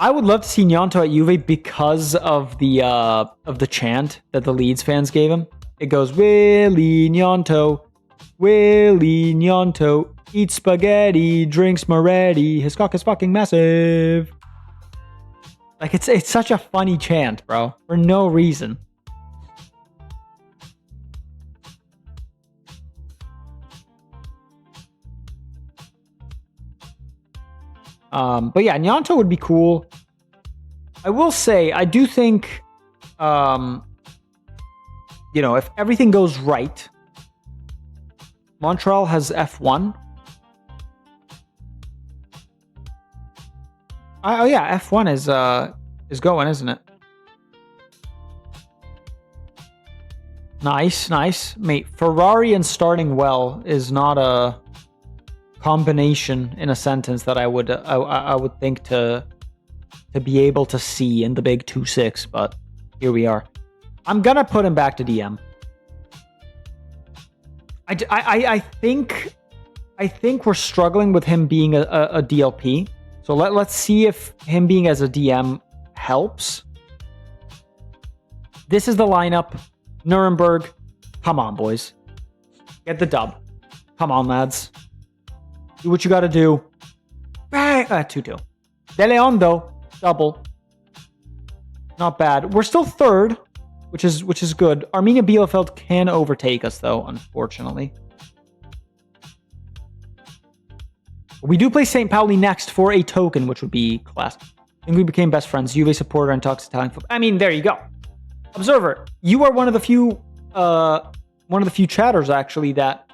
I would love to see Gnonto at Juve because of the chant that the Leeds fans gave him. It goes, Willy Gnonto, eat spaghetti, drinks Moretti, his cock is fucking massive. Like, it's such a funny chant, bro, for no reason. But yeah, Gnonto would be cool. I will say, I do think, if everything goes right, Montreal has F1. Oh yeah, F1 is going, isn't it? Nice. Mate, Ferrari and starting well is not a combination in a sentence that I would think to be able to see in the big 2-6, but here we are. I'm gonna put him back to DM. I think we're struggling with him being a DLP. So let's see if him being as a DM helps. This is the lineup. Nuremberg. Come on, boys. Get the dub. Come on, lads. Do what you got to do. 2-2. De Leon, though. Double. Not bad. We're still third, which is good. Arminia Bielefeld can overtake us, though, unfortunately. We do play St. Pauli next for a token, which would be class. I think we became best friends. Juve supporter and talks Italian football. I mean, there you go. Observer, you are one of the few chatters actually that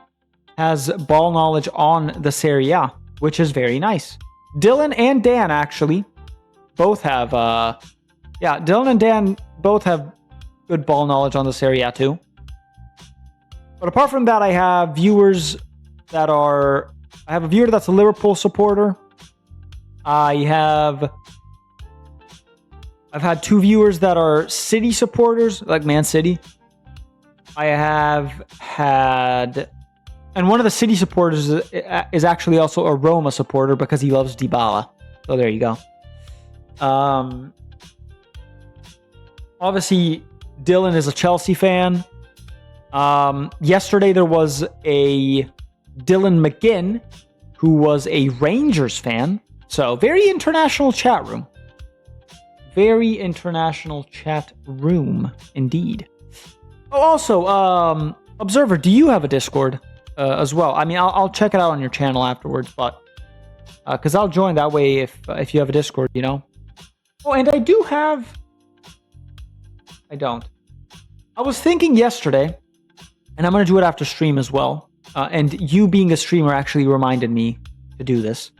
has ball knowledge on the Serie A, which is very nice. Dylan and Dan actually both have Dylan and Dan both have good ball knowledge on the Serie A too. But apart from that, I have viewers that are I have a viewer that's a Liverpool supporter. I've had two viewers that are City supporters, like Man City. I have had, and one of the City supporters is actually also a Roma supporter because he loves Dybala. So there you go. Obviously, Dylan is a Chelsea fan. Yesterday there was a Dylan McGinn who was a Rangers fan. So very international chat room. Very international chat room indeed. Oh, also, Observer, do you have a Discord as well? I mean, I'll check it out on your channel afterwards, but because I'll join that way if you have a Discord, you know. Oh, and I do have. I don't. I was thinking yesterday, and I'm gonna do it after stream as well. And you being a streamer actually reminded me to do this.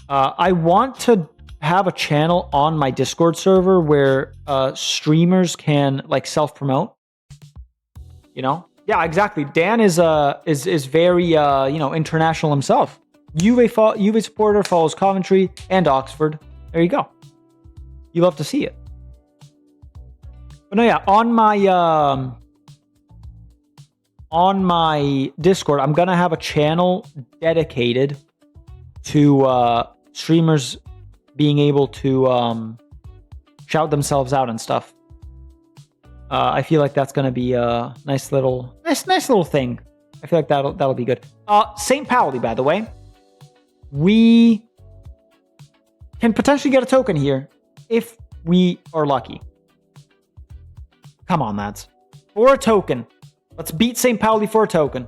I want to have a channel on my Discord server where streamers can like self-promote. You know? Yeah, exactly. Dan is very international himself. Juve supporter, follows Coventry and Oxford. There you go. You love to see it. But no, yeah, on my Discord, I'm gonna have a channel dedicated to streamers being able to shout themselves out and stuff. I feel like that's gonna be a nice little thing. I feel like that'll be good. St. Pauli, by the way, we can potentially get a token here if we are lucky. Come on, lads, for a token. Let's beat St. Pauli for a token.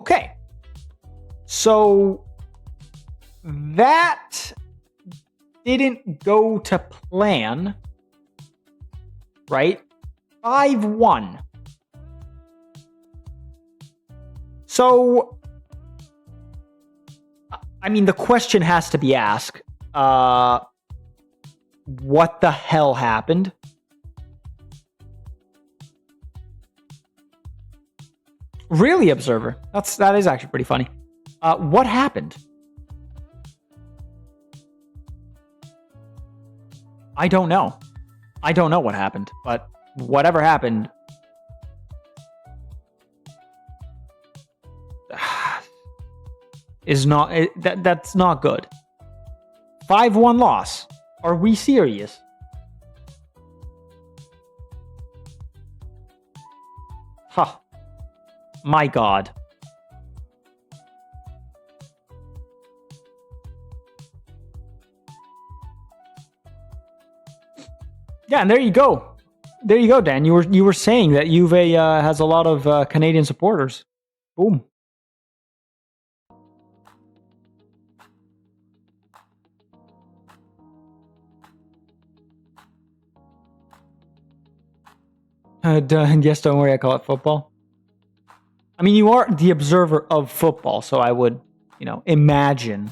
Okay. So that didn't go to plan. Right? 5-1. So, I mean, the question has to be asked. What the hell happened? Really, Observer? That is actually pretty funny. What happened? I don't know. I don't know what happened, but whatever happened is not that's not good. 5-1 loss. Are we serious? Huh. My God. Yeah, and there you go. There you go, Dan. You were saying that Juve has a lot of Canadian supporters. Boom. Yes, don't worry, I call it football. I mean, you are the observer of football, so I would, imagine.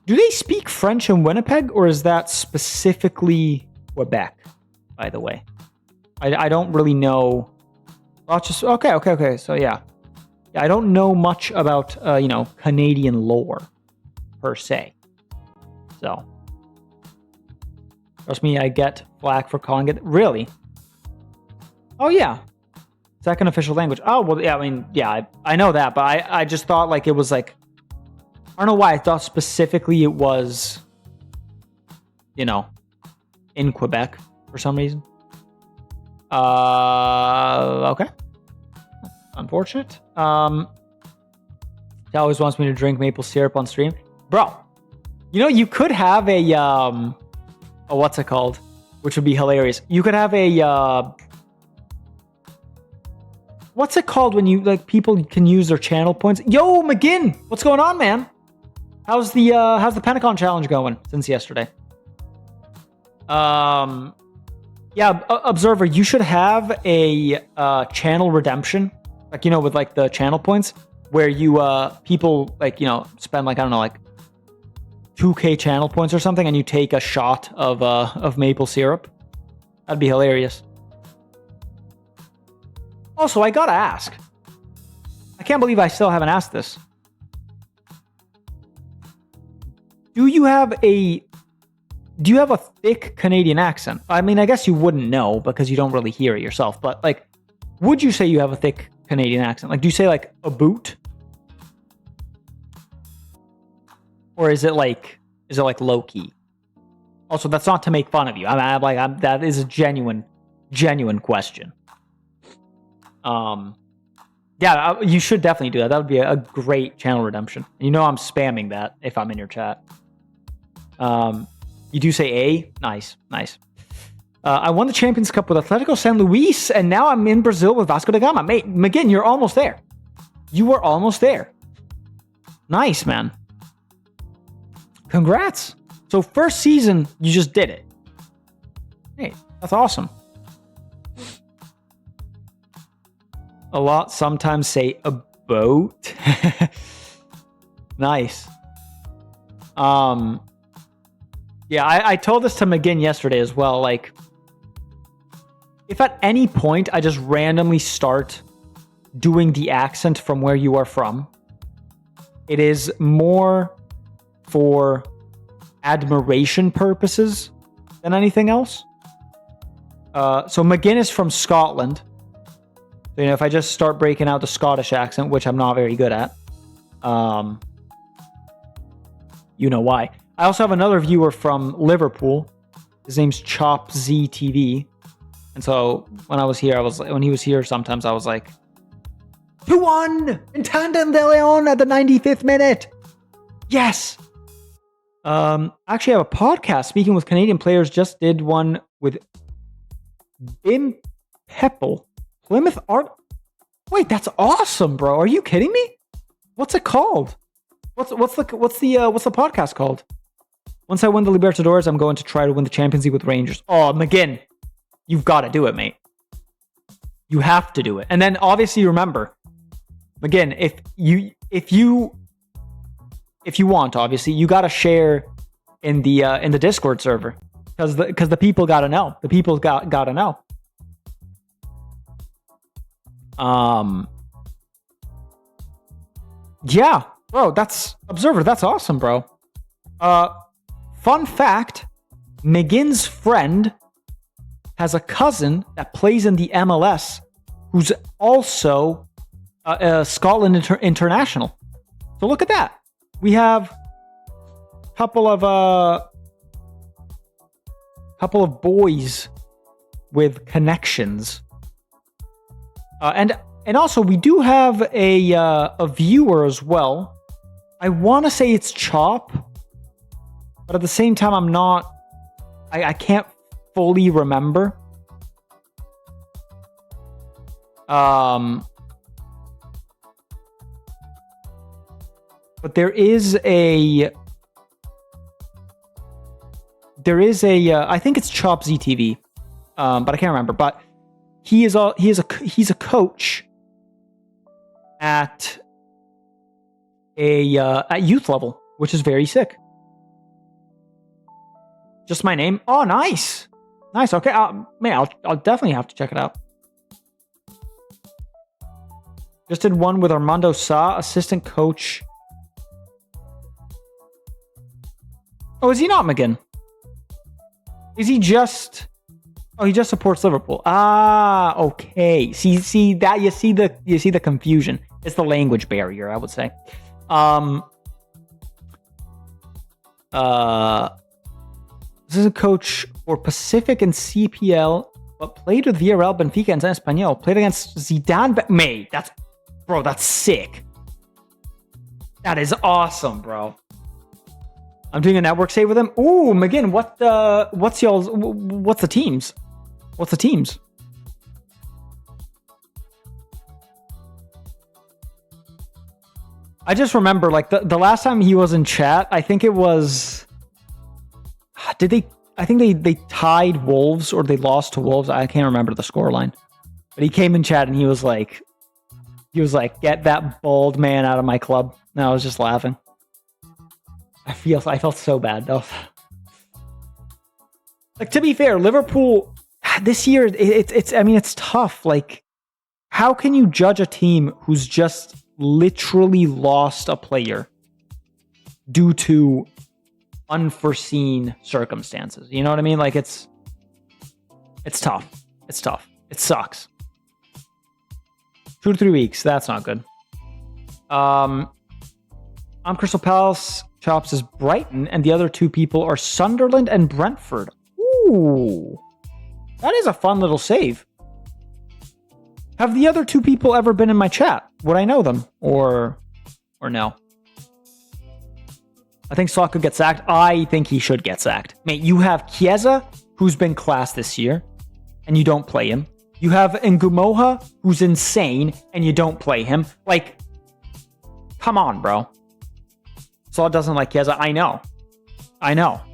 Do they speak French in Winnipeg, or is that specifically Quebec, by the way? I don't really know. Okay. So, yeah. I don't know much about, Canadian lore, per se. So, trust me, I get flack for calling it. Really? Oh, yeah. Second official language. Oh, well, yeah, I mean, yeah, I know that, but I just thought, like, it was, like, I don't know why I thought specifically it was, in Quebec for some reason. Okay. Unfortunate. He always wants me to drink maple syrup on stream. Bro, you could have a, what's it called? Which would be hilarious. You could have a, what's it called when you, like, people can use their channel points? Yo, McGinn! What's going on, man? How's the Pentacon challenge going since yesterday? Yeah, Observer, you should have a channel redemption, like, with, like, the channel points, where you, people, like, spend, like, I don't know, like, 2K channel points or something, and you take a shot of maple syrup. That'd be hilarious. Also, I gotta ask. I can't believe I still haven't asked this. Do you have a thick Canadian accent? I mean, I guess you wouldn't know because you don't really hear it yourself, but, like, would you say you have a thick Canadian accent? Like, do you say, like, a boot? Or is it like low key? Also, that's not to make fun of you. That is a genuine question. Yeah, you should definitely do that. That would be a great channel redemption. And I'm spamming that if I'm in your chat. You do say A? Nice. I won the Champions Cup with Atletico San Luis, and now I'm in Brazil with Vasco da Gama. Mate, McGinn, you're almost there. You were almost there. Nice, man. Congrats. So first season, you just did it. Hey, that's awesome. A lot sometimes say a boat. Nice. Yeah, I told this to McGinn yesterday as well. Like, if at any point I just randomly start doing the accent from where you are from, it is more for admiration purposes than anything else. So McGinn is from Scotland. So, if I just start breaking out the Scottish accent, which I'm not very good at, you know why. I also have another viewer from Liverpool. His name's Chop Z TV. And so when he was here, sometimes I was like, 2-1 in Tandem de Leon at the 95th minute. Yes. I actually have a podcast speaking with Canadian players. Just did one with Bim Peppel. Plymouth Art. Wait, that's awesome, bro. Are you kidding me? What's it called? What's the podcast called? Once I win the Libertadores, I'm going to try to win the Champions League with Rangers. Oh, McGinn, you've got to do it, mate. You have to do it. And then obviously remember, McGinn, if you want, obviously, you got to share in the Discord server because the people got to know. The people got to know. Yeah, bro, that's Observer. That's awesome, bro. Fun fact, McGinn's friend has a cousin that plays in the MLS who's also a Scotland international. So look at that. We have a couple of boys with connections. And also we do have a viewer as well. I want to say it's Chop, but at the same time I'm not. I can't fully remember. But there is a I think it's Chop ZTV, but I can't remember. But he's a coach at youth level, which is very sick. Just my name? Oh, nice. Nice. Okay. Man, I'll definitely have to check it out. Just did one with Armando Sa, assistant coach. Oh, is he not McGinn? Is he just... Oh, he just supports Liverpool. Ah, okay. See that you see the confusion. It's the language barrier, I would say. This is a coach for Pacific and CPL, but played with Villarreal, Benfica, and Espanyol. Played against Zidane. Mate, that's sick. That is awesome, bro. I'm doing a network save with him. Ooh, McGinn, what's the teams? What's the teams? I just remember, like, the last time he was in chat, I think it was... I think they tied Wolves, or they lost to Wolves. I can't remember the scoreline. But he came in chat and he was like, get that bald man out of my club. And I was just laughing. I felt so bad though. Like, to be fair, Liverpool this year, it's tough. Like, how can you judge a team who's just literally lost a player due to unforeseen circumstances? You know what I mean? Like, it's tough. It's tough. It sucks. 2 to 3 weeks. That's not good. I'm Crystal Palace. Chops is Brighton, and the other two people are Sunderland and Brentford. Ooh, that is a fun little save. Have the other two people ever been in my chat? Would I know them, or no? I think Salah could get sacked. I think he should get sacked. Mate, you have Chiesa, who's been class this year, and you don't play him. You have Ngumoha, who's insane, and you don't play him. Like, come on, bro. Salah doesn't like Chiesa. I know.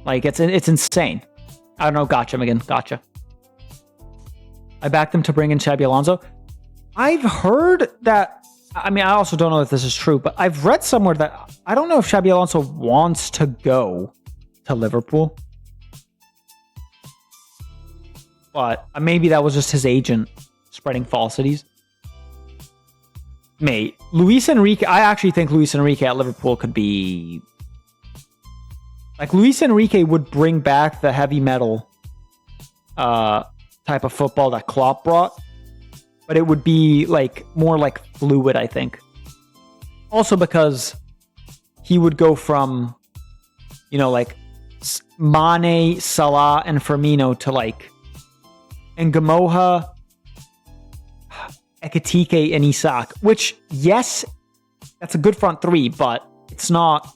Like, it's insane. I don't know. Gotcha, again. Gotcha. I backed them to bring in Xabi Alonso. I've heard that... I mean, I also don't know if this is true, but I've read somewhere that... I don't know if Xabi Alonso wants to go to Liverpool. But maybe that was just his agent spreading falsities. Mate, Luis Enrique... I actually think Luis Enrique at Liverpool could be... Like, Luis Enrique would bring back the heavy metal type of football that Klopp brought. But it would be, like, more like fluid, I think. Also because he would go from, you know, like, Mane, Salah, and Firmino to, like, Ngamoha, Ekitike, and Isak. Which, yes, that's a good front three, but it's not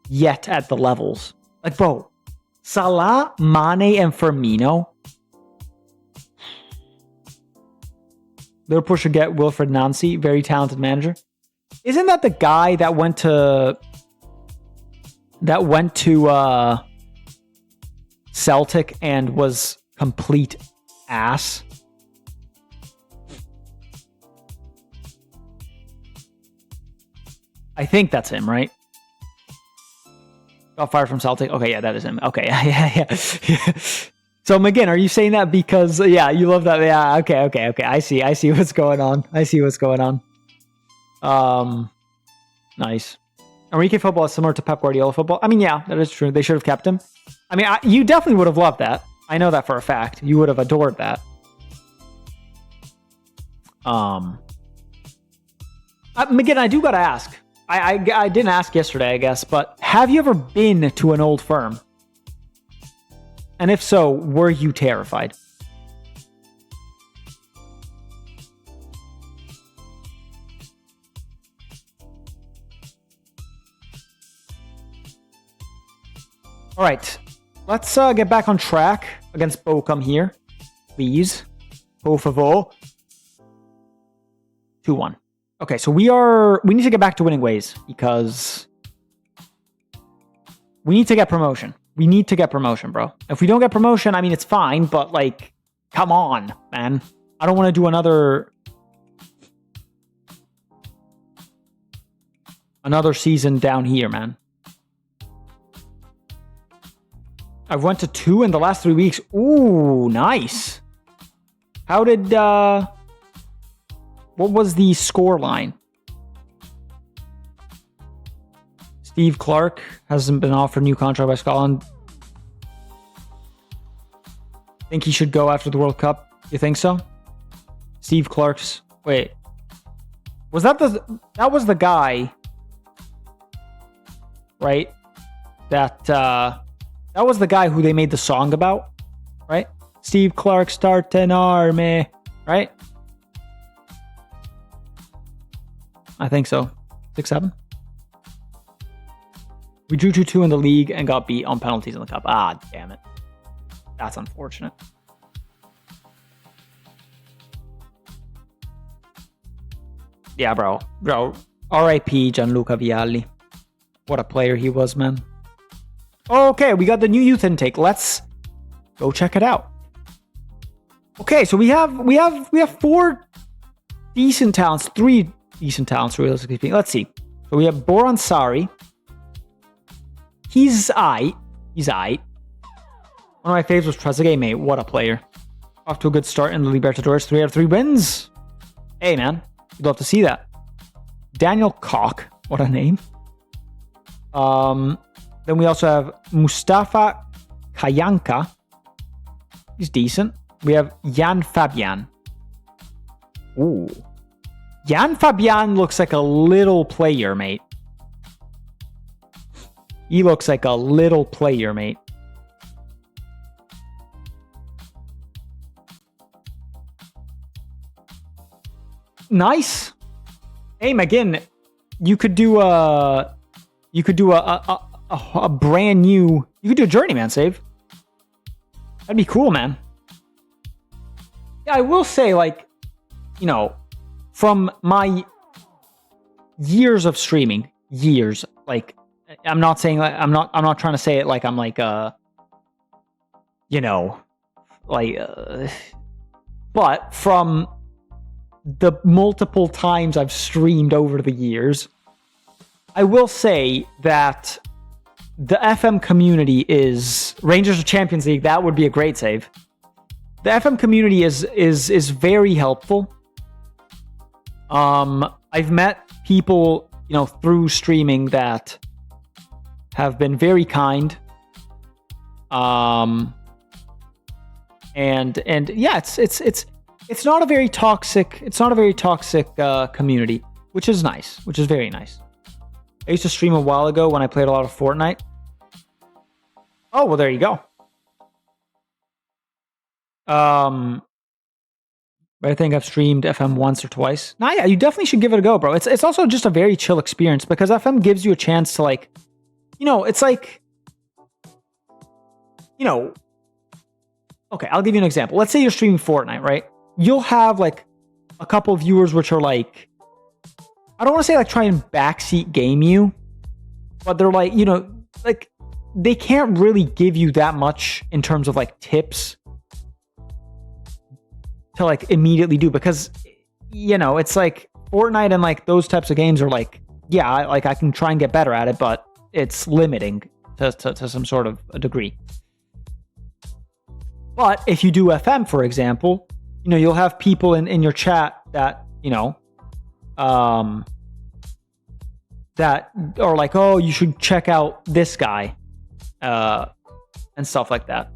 yet at the levels. Like, bro, Salah, Mane, and Firmino. Liverpool should get Wilfred Nancy, very talented manager. Isn't that the guy that went to Celtic and was complete ass? I think that's him, right? Got fired from Celtic. Okay, yeah, that is him. Okay, yeah. So, McGinn, are you saying that because, yeah, you love that? Yeah, okay. I see what's going on. Nice. Enrique football is similar to Pep Guardiola football. I mean, yeah, that is true. They should have kept him. I mean, you definitely would have loved that. I know that for a fact. You would have adored that. McGinn, I do gotta ask. I didn't ask yesterday, I guess, but have you ever been to an old firm? And if so, were you terrified? All right, let's get back on track against Bochum here, please. Por favor. 2-1. Okay, so we need to get back to winning ways because we need to get promotion. We need to get promotion, bro. If we don't get promotion, I mean, it's fine, but, like, come on, man. I don't want to do another season down here, man. I've went to 2 in the last 3 weeks. Ooh, nice. How did, what was the score line? Steve Clark hasn't been offered a new contract by Scotland. Think he should go after the World Cup? You think so? Steve Clark's... Wait. Was that the... That was the guy... Right? That was the guy who they made the song about. Right? Steve Clark start an army. Right? I think so. 6-7? We drew 2-2 in the league and got beat on penalties in the cup. Ah, damn it. That's unfortunate. Yeah, bro. R.I.P. Gianluca Vialli. What a player he was, man. Okay, we got the new youth intake. Let's go check it out. Okay, so we have 4 decent talents, 3 decent talents, realistically speaking. Let's see. So we have Boran Sari. He's aight. He's aight. One of my faves was Trezeguet, mate. What a player. Off to a good start in the Libertadores. 3 out of 3 wins. Hey, man. You'd love to see that. Daniel Koch. What a name. Then we also have Mustafa Kayanka. He's decent. We have Jan Fabian. Ooh. Jan Fabian looks like a little player, mate. He looks like a little player, mate. Nice. Hey, again, you could do a brand new. You could do a journeyman save. That'd be cool, man. Yeah, I will say, like, you know, from my years of streaming, like, I'm not saying, like, I'm not trying to say it like I'm like you know, like, but from the multiple times I've streamed over the years, I will say that the FM community is Rangers of Champions League. That would be a great save. The FM community is very helpful. I've met people, you know, through streaming that have been very kind. And yeah, it's not a very toxic. It's not a very toxic community, which is nice. Which is very nice. I used to stream a while ago when I played a lot of Fortnite. Oh, well, there you go. But I think I've streamed FM once or twice. Nah, yeah, you definitely should give it a go, bro. It's also just a very chill experience because FM gives you a chance to, like, you know, it's like, you know, okay, I'll give you an example. Let's say you're streaming Fortnite, right? You'll have, like, a couple of viewers which are, like, I don't want to say, like, try and backseat game you, but they're, like, you know, like, they can't really give you that much in terms of, like, tips to, like, immediately do, because, you know, it's like Fortnite and, like, those types of games are, like, yeah, I can try and get better at it, but it's limiting to some sort of a degree. But if you do FM, for example, you know, you'll have people in your chat that, you know, that are like, oh, you should check out this guy, and stuff like that.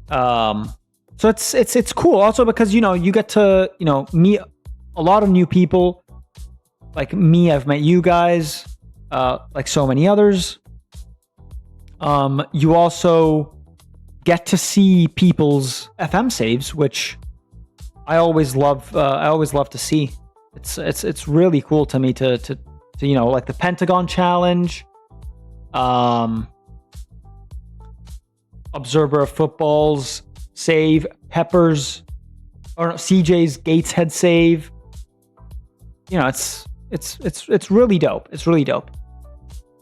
So it's cool also because, you know, you get to, you know, meet a lot of new people. Like me, I've met you guys, like so many others. You also get to see people's FM saves, which I always love. I always love to see. It's really cool to me to you know, like the Pentagon challenge, Observer of Football's save, Pepper's or no, CJ's Gateshead save. You know, it's really dope. It's really dope.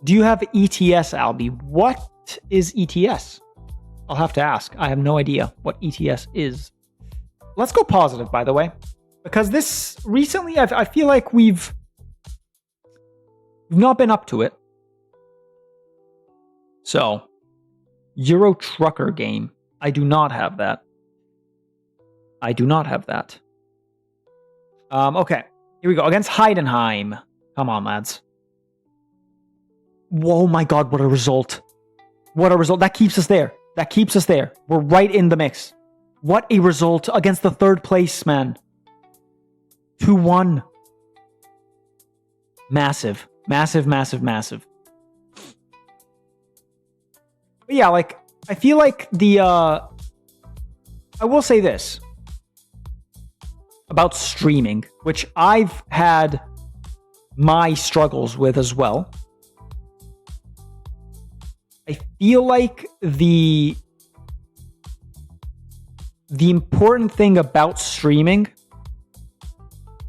Do you have ETS, Albie? What is ETS? I'll have to ask. I have no idea what ETS is. Let's go positive, by the way, because this recently, I feel like we've not been up to it. So Euro Trucker game. I do not have that. Okay, here we go. Against Heidenheim. Come on, lads. Whoa, my God, what a result. What a result. That keeps us there. We're right in the mix. What a result against the third place, man. 2-1. Massive. But yeah, like, I feel like I will say this about streaming, which I've had my struggles with as well. I feel like the important thing about streaming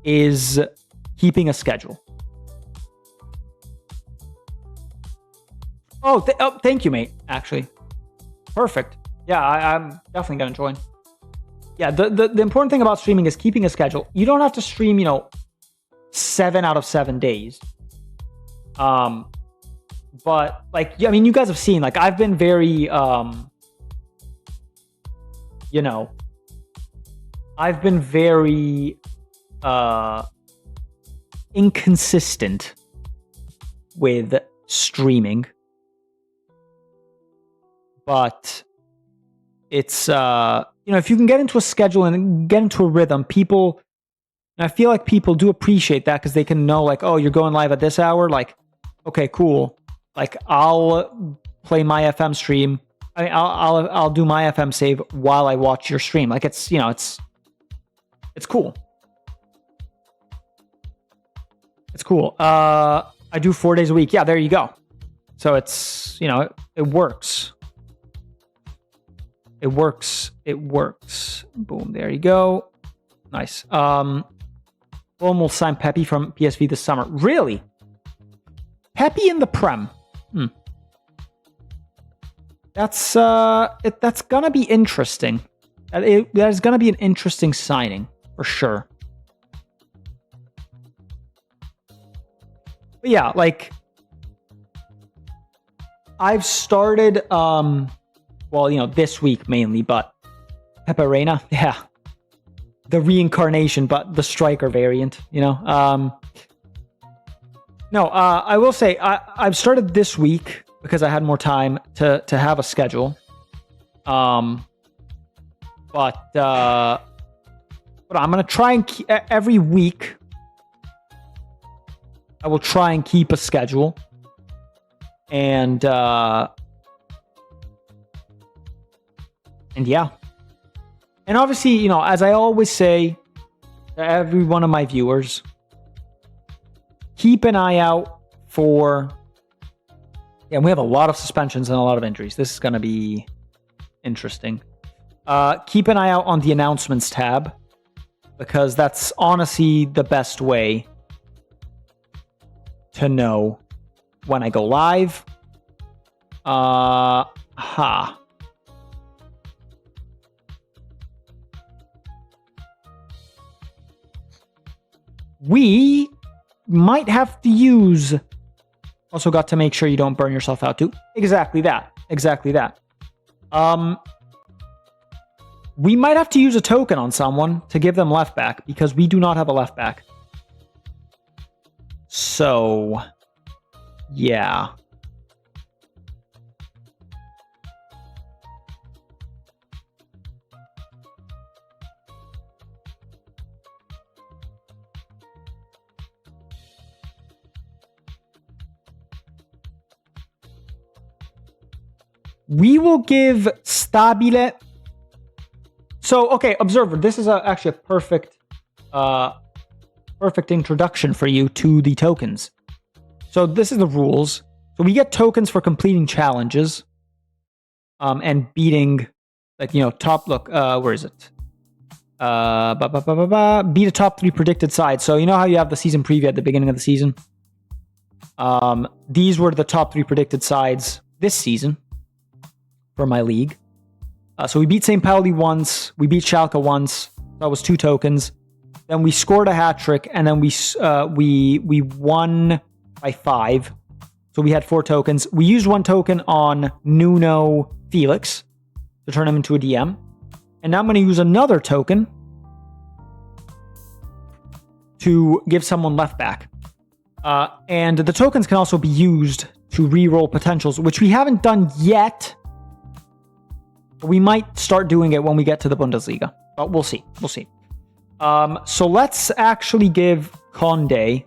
is keeping a schedule. Thank you, mate. Actually, perfect. Yeah, I'm definitely gonna join. Yeah, the important thing about streaming is keeping a schedule. You don't have to stream, 7 out of 7 days. But like, I mean, you guys have seen, like, I've been very, I've been very inconsistent with streaming. But it's, if you can get into a schedule and get into a rhythm, people, and I feel like people do appreciate that because they can know, like, oh, you're going live at this hour. Like, okay, cool. Like, I'll play my FM stream. I'll do my FM save while I watch your stream. Like, it's cool. It's cool. I do 4 days a week. Yeah, there you go. So it's, it works. It works. Boom, there you go. Nice. Fulham will sign Pepe from PSV this summer. Really? Pepe in the Prem. That's gonna be interesting. That is gonna be an interesting signing for sure. But yeah, like, I've started this week mainly, but Pepe Reina, yeah, the reincarnation, but the striker variant, I will say I've started this week because I had more time to have a schedule. But I'm gonna try and every week. I will try and keep a schedule, and yeah, and obviously, as I always say to every one of my viewers, keep an eye out for. Yeah, we have a lot of suspensions and a lot of injuries. This is going to be interesting. Keep an eye out on the announcements tab, because that's honestly the best way to know when I go live. We might have to use... Also got to make sure you don't burn yourself out too. Exactly that. We might have to use a token on someone to give them left back, because we do not have a left back. So, yeah. We will give Stabile. So, okay, Observer, this is actually a perfect introduction for you to the tokens. So this is the rules. So we get tokens for completing challenges, and beating, like, top. Look, where is it? Beat a top 3 predicted side. So you know how you have the season preview at the beginning of the season. These were the top 3 predicted sides this season for my league. So we beat St. Pauli once, we beat Schalke once. That was 2 tokens. Then we scored a hat trick, and then we won by 5. So we had 4 tokens. We used 1 token on Nuno Felix to turn him into a DM. And now I'm going to use another token to give someone left back. And the tokens can also be used to reroll potentials, which we haven't done yet. But we might start doing it when we get to the Bundesliga. But we'll see. We'll see. So let's actually give Conde.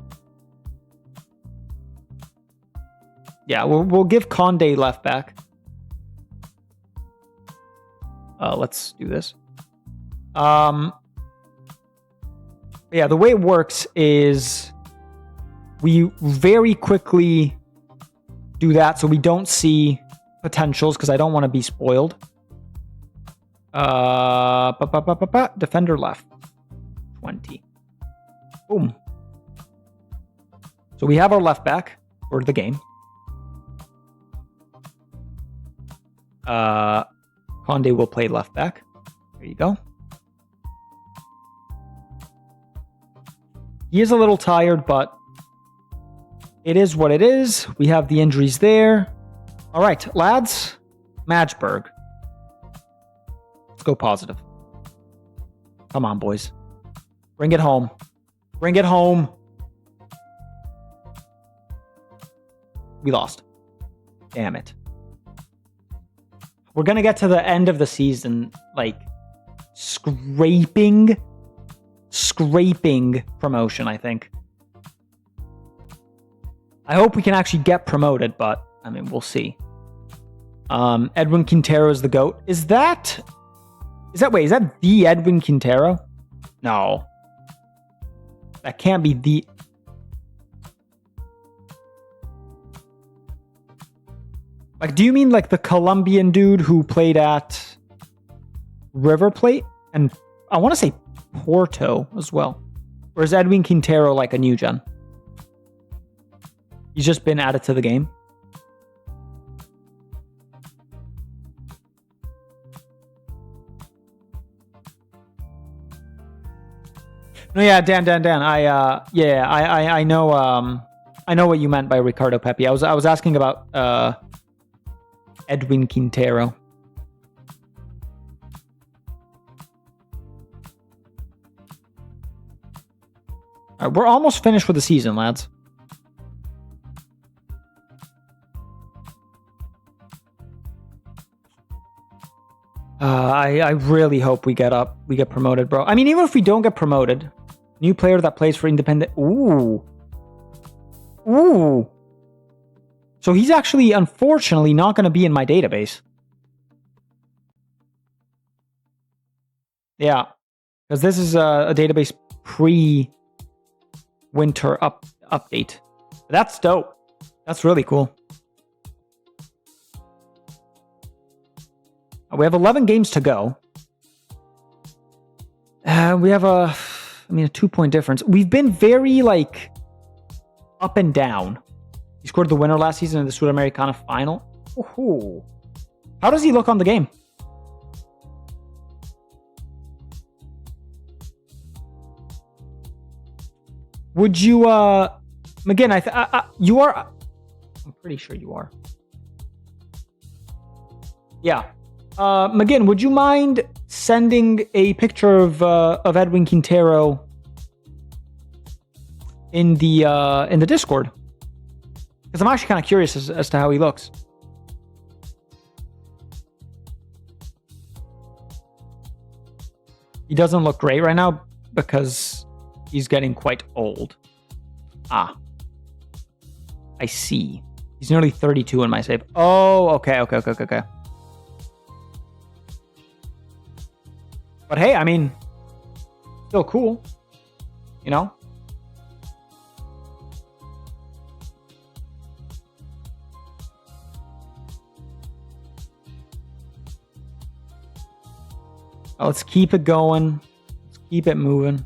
Yeah, we'll give Conde left back. Let's do this. Yeah, the way it works is we very quickly do that so we don't see potentials because I don't want to be spoiled. Defender left. 20. Boom. So we have our left back for the game. Conde will play left back. There you go. He is a little tired, but it is what it is. We have the injuries there. All right, lads. Magdeburg. Let's go positive. Come on, boys. Bring it home. Bring it home. We lost. Damn it. We're going to get to the end of the season, like, scraping promotion, I think. I hope we can actually get promoted, but, I mean, we'll see. Edwin Quintero is the GOAT. Is that the Edwin Quintero? No. That can't be the... Like, do you mean like the Colombian dude who played at River Plate? And I want to say Porto as well. Or is Edwin Quintero like a new gen? He's just been added to the game. No, yeah, Dan. I know what you meant by Ricardo Pepi. I was asking about Edwin Quintero. All right, we're almost finished with the season, lads. I really hope we get promoted, bro. I mean, even if we don't get promoted, new player that plays for independent. Ooh. So he's actually, unfortunately, not going to be in my database. Yeah, because this is a database pre-winter update. That's dope. That's really cool. We have 11 games to go. We have a 2-point difference. We've been very, like, up and down. He scored the winner last season in the Sudamericana final. Ooh. How does he look on the game? Would you, McGinn, you are... I'm pretty sure you are. Yeah. McGinn, would you mind sending a picture of Edwin Quintero in the Discord? Because I'm actually kind of curious as to how he looks. He doesn't look great right now because he's getting quite old. I see. He's nearly 32 in my save. Oh, okay. But hey, I mean, still cool, you know? Let's keep it going. Let's keep it moving.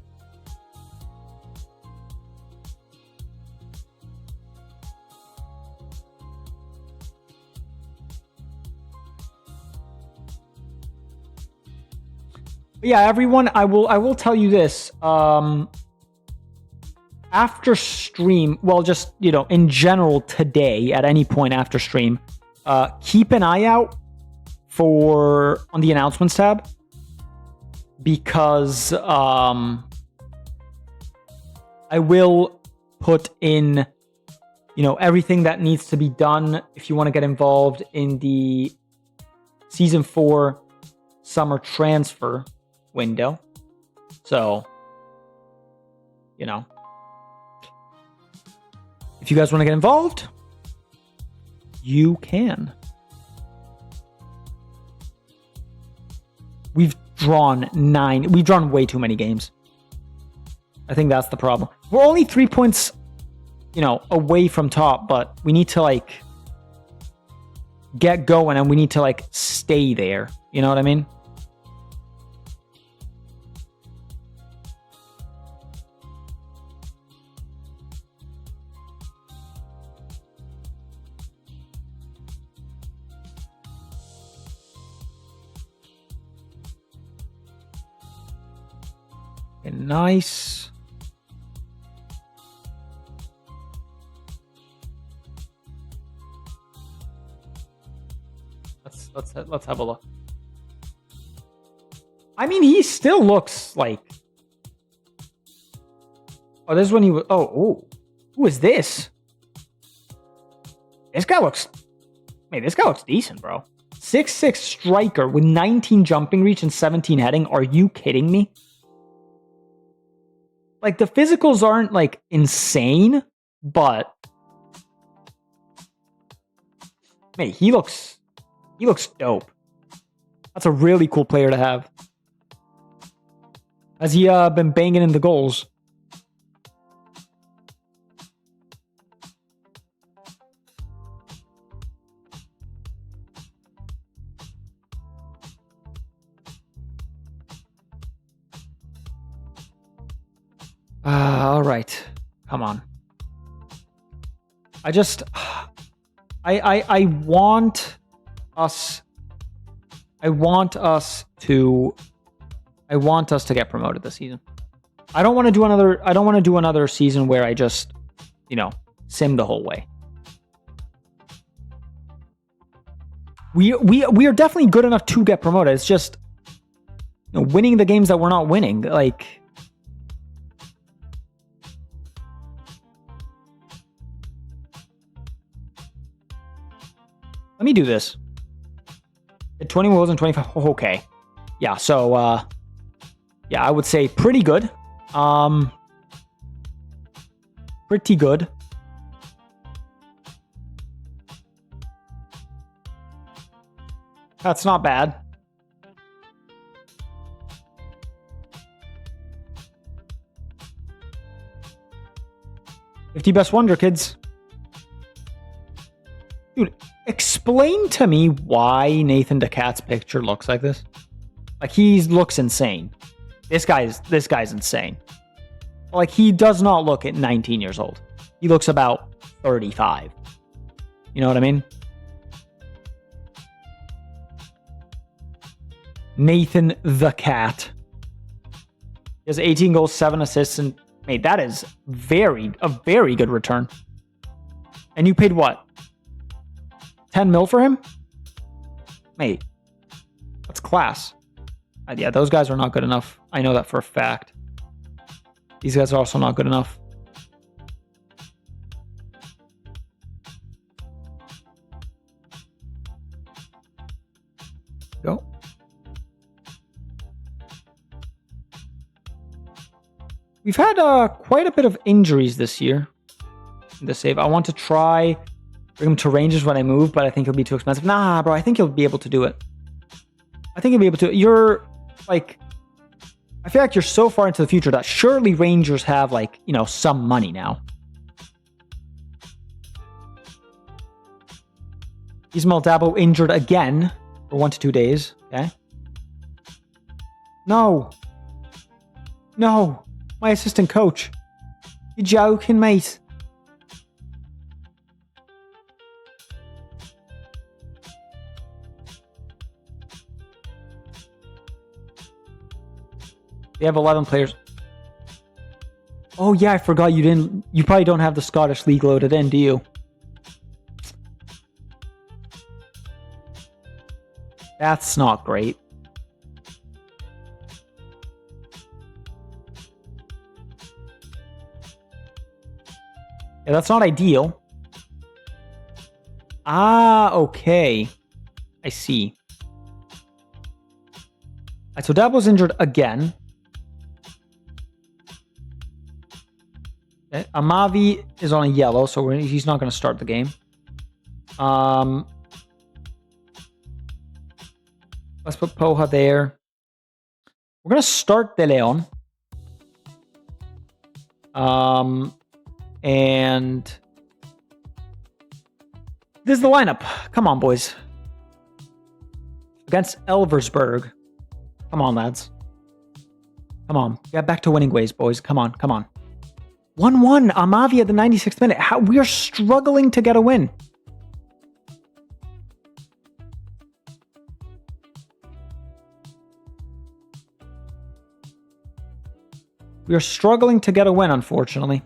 But yeah, everyone, I will tell you this. After stream, well, just, you know, in general today, at any point after stream, keep an eye out on the announcements tab, because I will put in, everything that needs to be done if you want to get involved in the Season 4 summer transfer window. So, if you guys want to get involved, you can. We've drawn way too many games. I think that's the problem. We're only 3 points, away from top, but we need to get going, and we need to stay there. You know what I mean? Okay, nice. Let's have a look. I mean, he still looks like. Oh, this is when he was. Oh, who is this? This guy looks. This guy looks decent, bro. 6'6" striker with 19 jumping reach and 17 heading. Are you kidding me? The physicals aren't insane, but he looks dope. That's a really cool player to have. Has he been banging in the goals? All right. Come on. I want us to get promoted this season. I don't want to do another season where I just, sim the whole way. We are definitely good enough to get promoted. It's just winning the games that we're not winning. Let me do this. 20 goals and 25. Okay. Yeah, so I would say pretty good. Pretty good. That's not bad. $50 best wonder, kids. Dude, explain to me why Nathan DeCat's picture looks like this. He looks insane. This guy's insane. He does not look at 19 years old. He looks about 35. You know what I mean? Nathan the Cat. He has 18 goals, 7 assists, and that is a very good return. And you paid what? 10 mil for him? Mate, that's class. Yeah, those guys are not good enough. I know that for a fact. These guys are also not good enough. Go. We've had quite a bit of injuries this year. The save. I want to try bring him to Rangers when I move, but I think it'll be too expensive. Nah, bro, I think you'll be able to do it. I think you'll be able to. You're I feel like you're so far into the future that surely Rangers have some money now. Ismail Dabo injured again for 1 to 2 days. Okay. No. My assistant coach. You joking, mate? They have 11 players. Oh yeah, I forgot you probably don't have the Scottish League loaded in, do you? That's not great. Yeah, that's not ideal. Ah, okay. I see. Alright, so Dabo's injured again. Okay. Amavi is on a yellow, so he's not going to start the game. Let's put Poha there. We're going to start De Leon. And this is the lineup. Come on, boys. Against Elversberg. Come on, lads. Come on. Get back to winning ways, boys. Come on, come on. 1-1. Amavi at the 96th minute. We are struggling to get a win. We are struggling to get a win, unfortunately.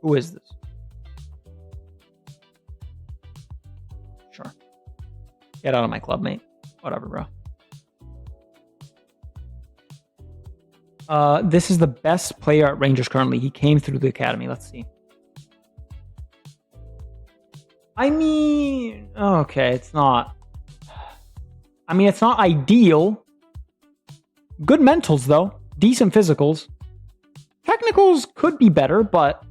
Who is this? Sure. Get out of my club, mate. Whatever, bro. This is the best player at Rangers currently. He came through the academy. Let's see. I mean, okay, it's not. I mean, it's not ideal. Good mentals, though. Decent physicals. Technicals could be better, but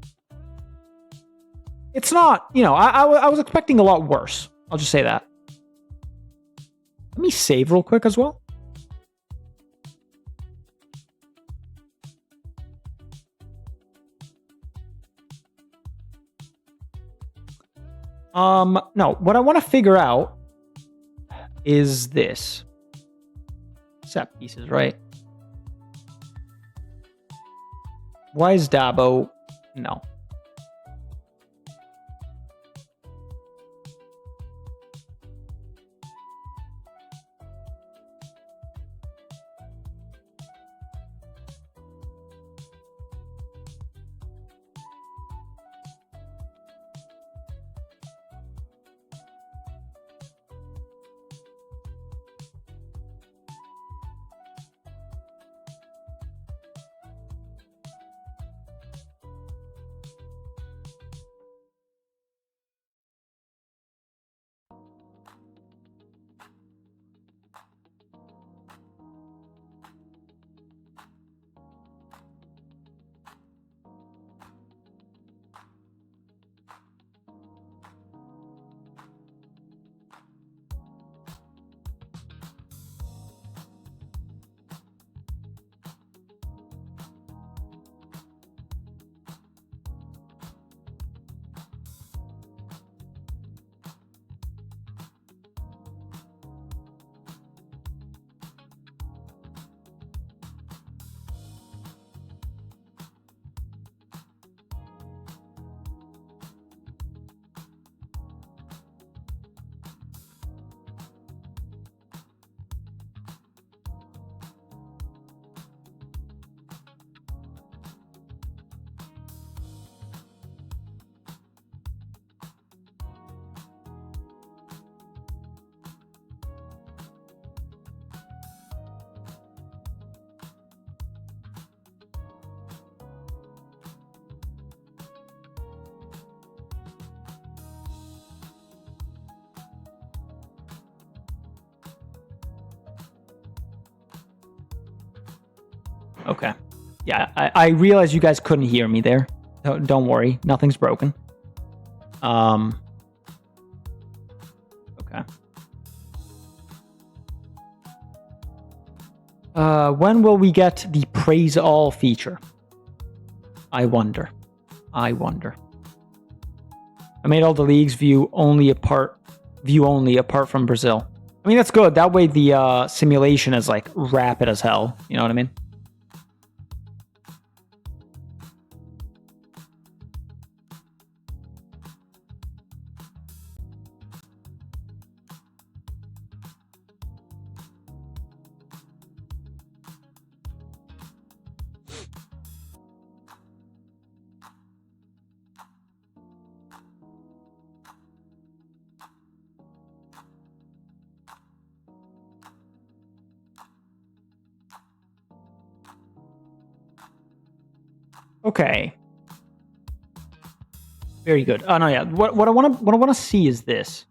it's not, you know, I was expecting a lot worse. I'll just say that. Let me save real quick as well. No, what I want to figure out is this. Set pieces, right? Why is Dabo? No. Okay. Yeah, I realize you guys couldn't hear me there. Don't worry. Nothing's broken. Okay. When will we get the praise all feature? I wonder. I made all the leagues view only apart from Brazil. I mean, that's good. That way the simulation is like rapid as hell. You know what I mean? Okay. Very good. Oh no, yeah. What I want to see is this.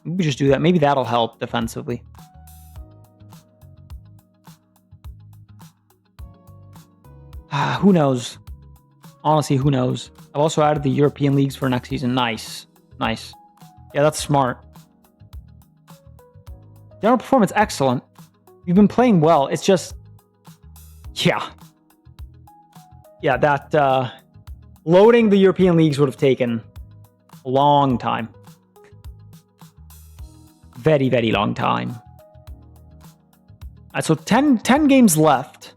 We just do that. Maybe that'll help defensively. Who knows? Honestly, who knows? I've also added the European leagues for next season. Nice. Nice. Yeah, that's smart. General performance, excellent. You've been playing well. It's just... Yeah. Yeah, that... loading the European leagues would have taken a long time. Very, very long time. So 10 games left.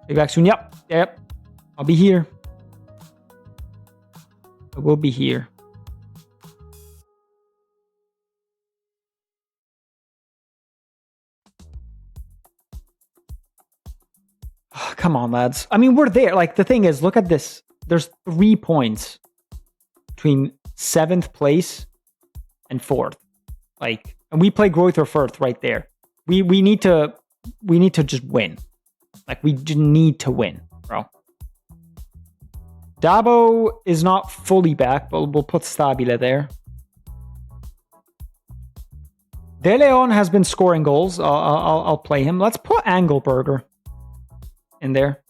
Be back soon. Yep. I'll be here. I will be here. Oh, come on, lads. I mean, we're there. Like, the thing is, look at this. There's 3 points between 7th place and 4th. Like, and we play Greuther Fürth right there. We need to just win. Like, we just need to win, bro. Dabo is not fully back, but we'll put Stabile there. De Leon has been scoring goals. I'll play him. Let's put Engelberger in there.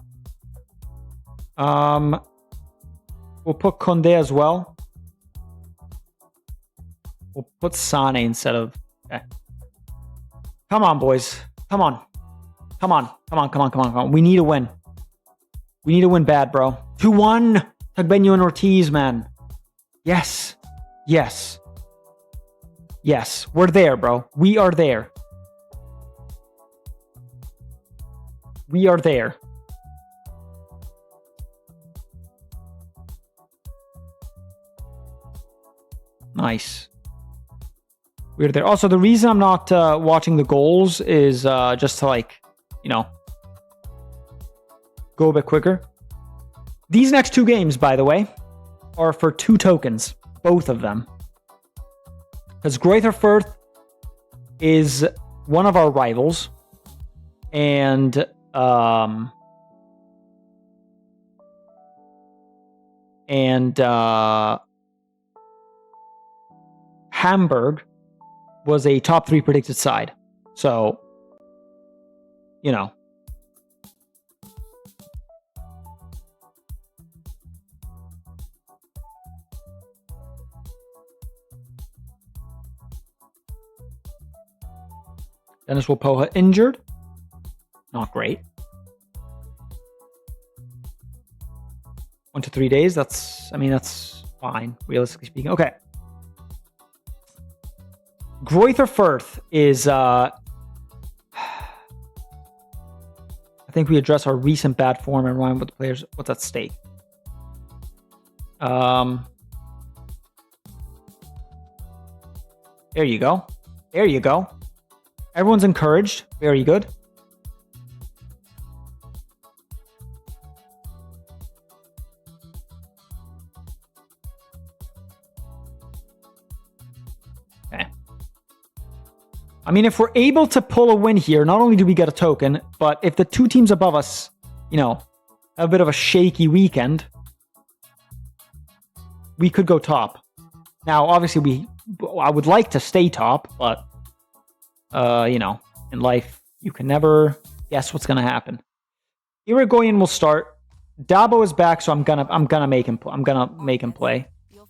We'll put Condé as well. We'll put Sane instead of... Okay. Come on, boys. Come on. We need to win. We need to win bad, bro. 2-1. Tagbenio and Ortiz, man. Yes. We're there, bro. We are there. Nice. We're there. Also, the reason I'm not watching the goals is just to, like, you know, go a bit quicker. These next 2 games, by the way, are for 2 tokens. Both of them. Because Greuther Fürth is one of our rivals. And Hamburg was a top 3 predicted side. So, you know. Dennis Wilpoha injured. Not great. 1 to 3 days. That's fine, realistically speaking. Okay. Greuther Fürth is, I think we address our recent bad form and rhyme with the players. What's at stake? There you go. Everyone's encouraged. Very good. Okay. I mean, if we're able to pull a win here, not only do we get a token, but if the 2 teams above us, you know, have a bit of a shaky weekend, we could go top. Now, obviously, I would like to stay top, but you know, in life, you can never guess what's gonna happen. Irigoyen will start. Dabo is back, so I'm gonna make him play.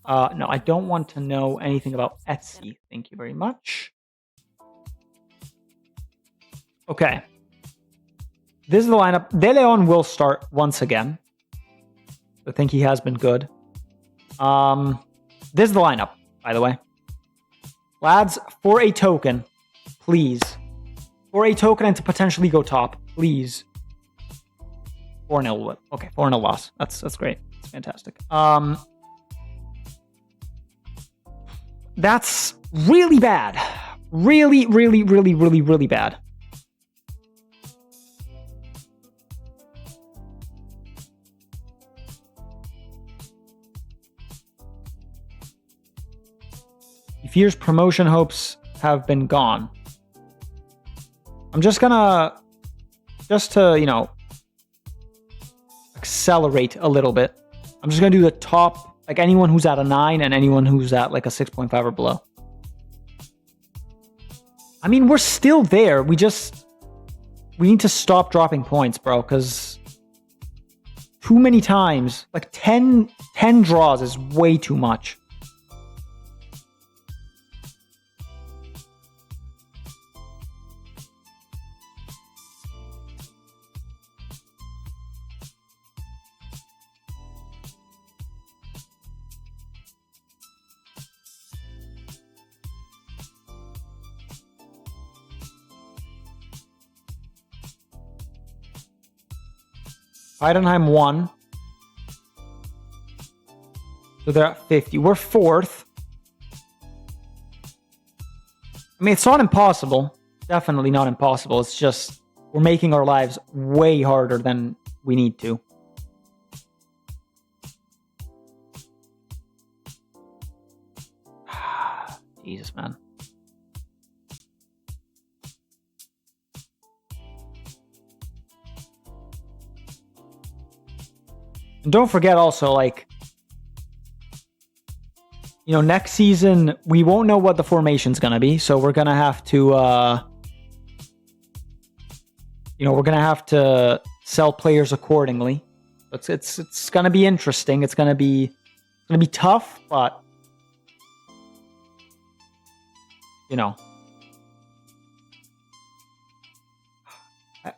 No, I don't want to know anything about Etsy. Thank you very much. Okay. This is the lineup. De Leon will start once again. I think he has been good. This is the lineup, by the way. Lads, for a token, please. For a token and to potentially go top, please. 4-0. Okay, 4-0 loss. That's great. That's fantastic. That's really bad. Really, really, really, really, really bad. He fears promotion hopes have been gone. I'm just gonna... Just to, you know... accelerate a little bit. I'm just gonna do the top... Like anyone who's at a 9 and anyone who's at like a 6.5 or below. I mean, we're still there. We need to stop dropping points, bro, because too many times, like 10 draws is way too much. Heidenheim won. So they're at 50. We're 4th. I mean, it's not impossible. Definitely not impossible. It's just we're making our lives way harder than we need to. Jesus, man. And don't forget also, like, you know, next season, we won't know what the formation's going to be. So we're going to have to, you know, we're going to have to sell players accordingly. It's going to be interesting. It's going to be tough, but, you know,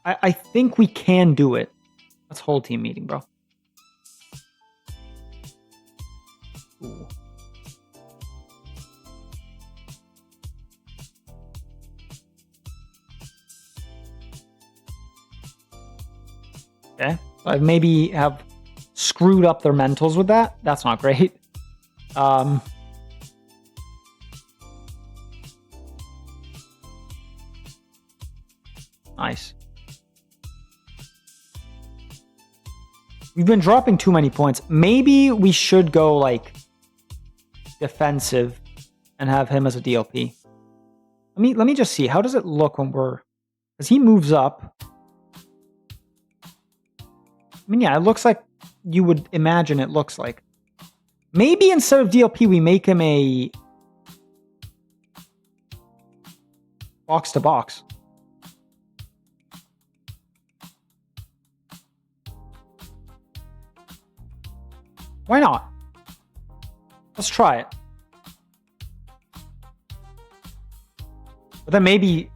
I think we can do it. Let's hold team meeting, bro. Ooh. Okay, I maybe have screwed up their mentals with that. That's not great. Nice. We've been dropping too many points. Maybe we should go like defensive and have him as a DLP. Let me just see. How does it look when we're... As he moves up... I mean, yeah, it looks like you would imagine it looks like. Maybe instead of DLP, we make him a... box-to-box. Why not? Let's try it. But then maybe...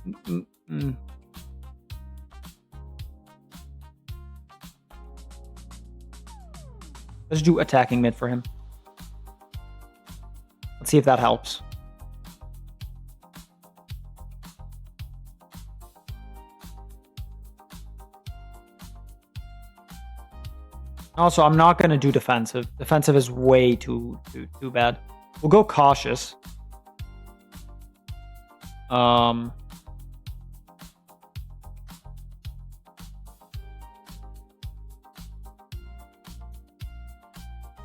Let's do attacking mid for him. Let's see if that helps. Also, I'm not going to do defensive. Defensive is way too bad. We'll go cautious.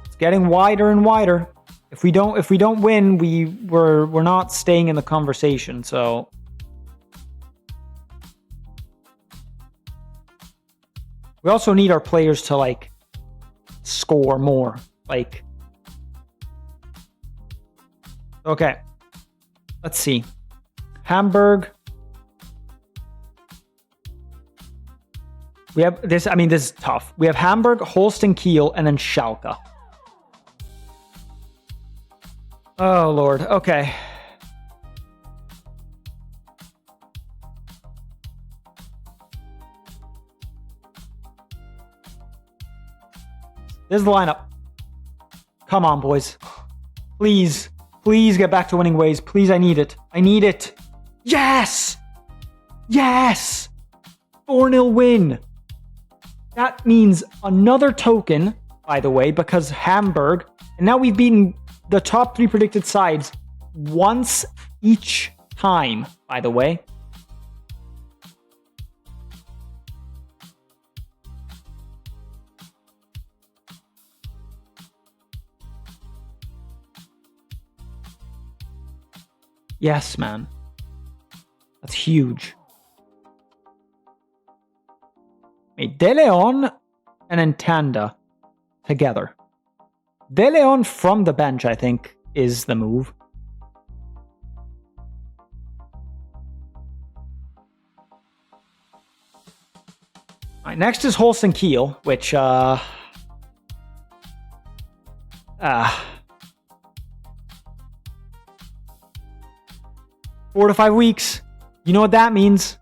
It's getting wider and wider. If we don't win, we're not staying in the conversation, so we also need our players to like score more. Like, okay, let's see. Hamburg. We have this. I mean, this is tough. We have Hamburg, Holstein Kiel, and then Schalke. Oh Lord. Okay. This is the lineup. Come on, boys. Please. Please get back to winning ways. Please, I need it. I need it. Yes! Yes! 4-0 win. That means another token, by the way, because Hamburg, and now we've beaten the top 3 predicted sides once each time, by the way. Yes, man. That's huge. De Leon and Ntanda together. De Leon from the bench, I think, is the move. All right, next is Holston Kiel, which 4 to 5 weeks. You know what that means?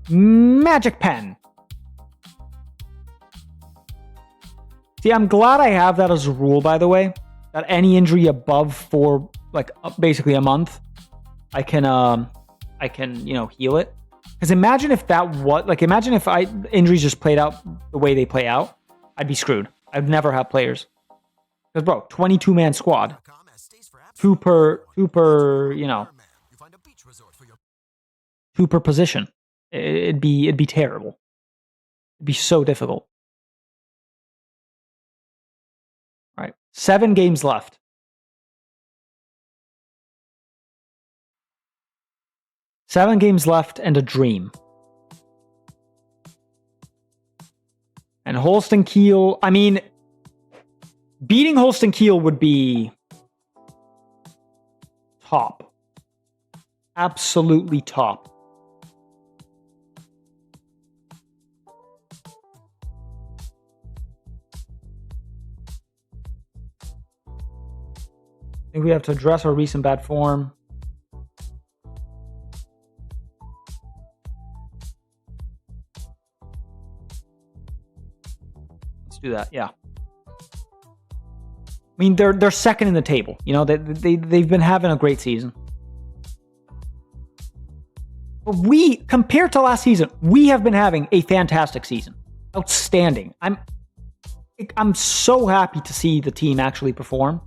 Magic pen. See, I'm glad I have that as a rule, by the way, that any injury above 4, like basically a month, I can heal it. Because imagine if imagine if injuries just played out the way they play out, I'd be screwed. I'd never have players. Because bro, 22-man squad, two per position. It'd be terrible. It'd be so difficult. All right, 7 games left. Seven games left and a dream. And Holston Kiel, I mean, beating Holston Kiel would be top. Absolutely top. I think we have to address our recent bad form. Let's do that. Yeah. I mean, they're second in the table. You know, they've been having a great season. But compared to last season, we have been having a fantastic season. Outstanding. I'm so happy to see the team actually perform.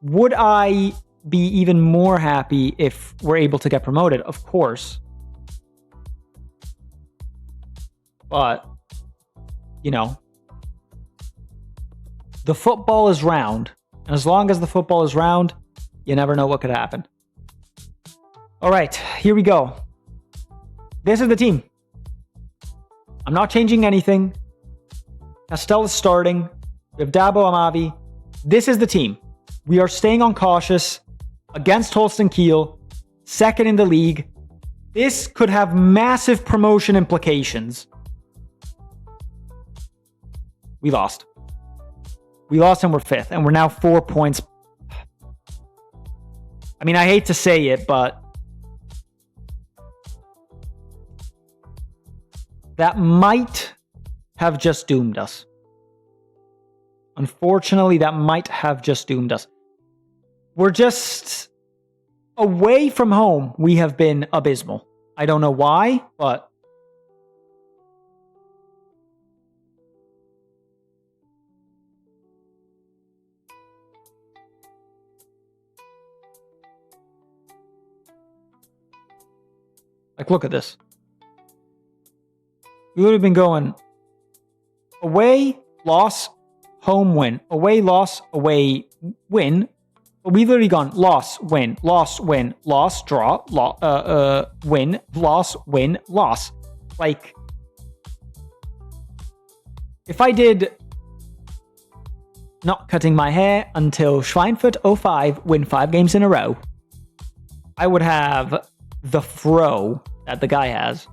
Would I be even more happy if we're able to get promoted? Of course. But, you know, the football is round. And as long as the football is round, you never know what could happen. All right, here we go. This is the team. I'm not changing anything. Castell is starting. We have Dabo Amavi. This is the team. We are staying on cautious against Holston Kiel, second in the league. This could have massive promotion implications. We lost. We lost and we're 5th, and we're now 4 points. I mean, I hate to say it, but that might have just doomed us. Unfortunately, that might have just doomed us. We're just away from home. We have been abysmal. I don't know why, but like, look at this. We would have been going away, loss, home, win. Away, loss, away, win. But we've literally gone loss, win, loss, draw, win, loss. Like, if I did not cutting my hair until Schweinfurt 05 win 5 games in a row, I would have the fro that the guy has.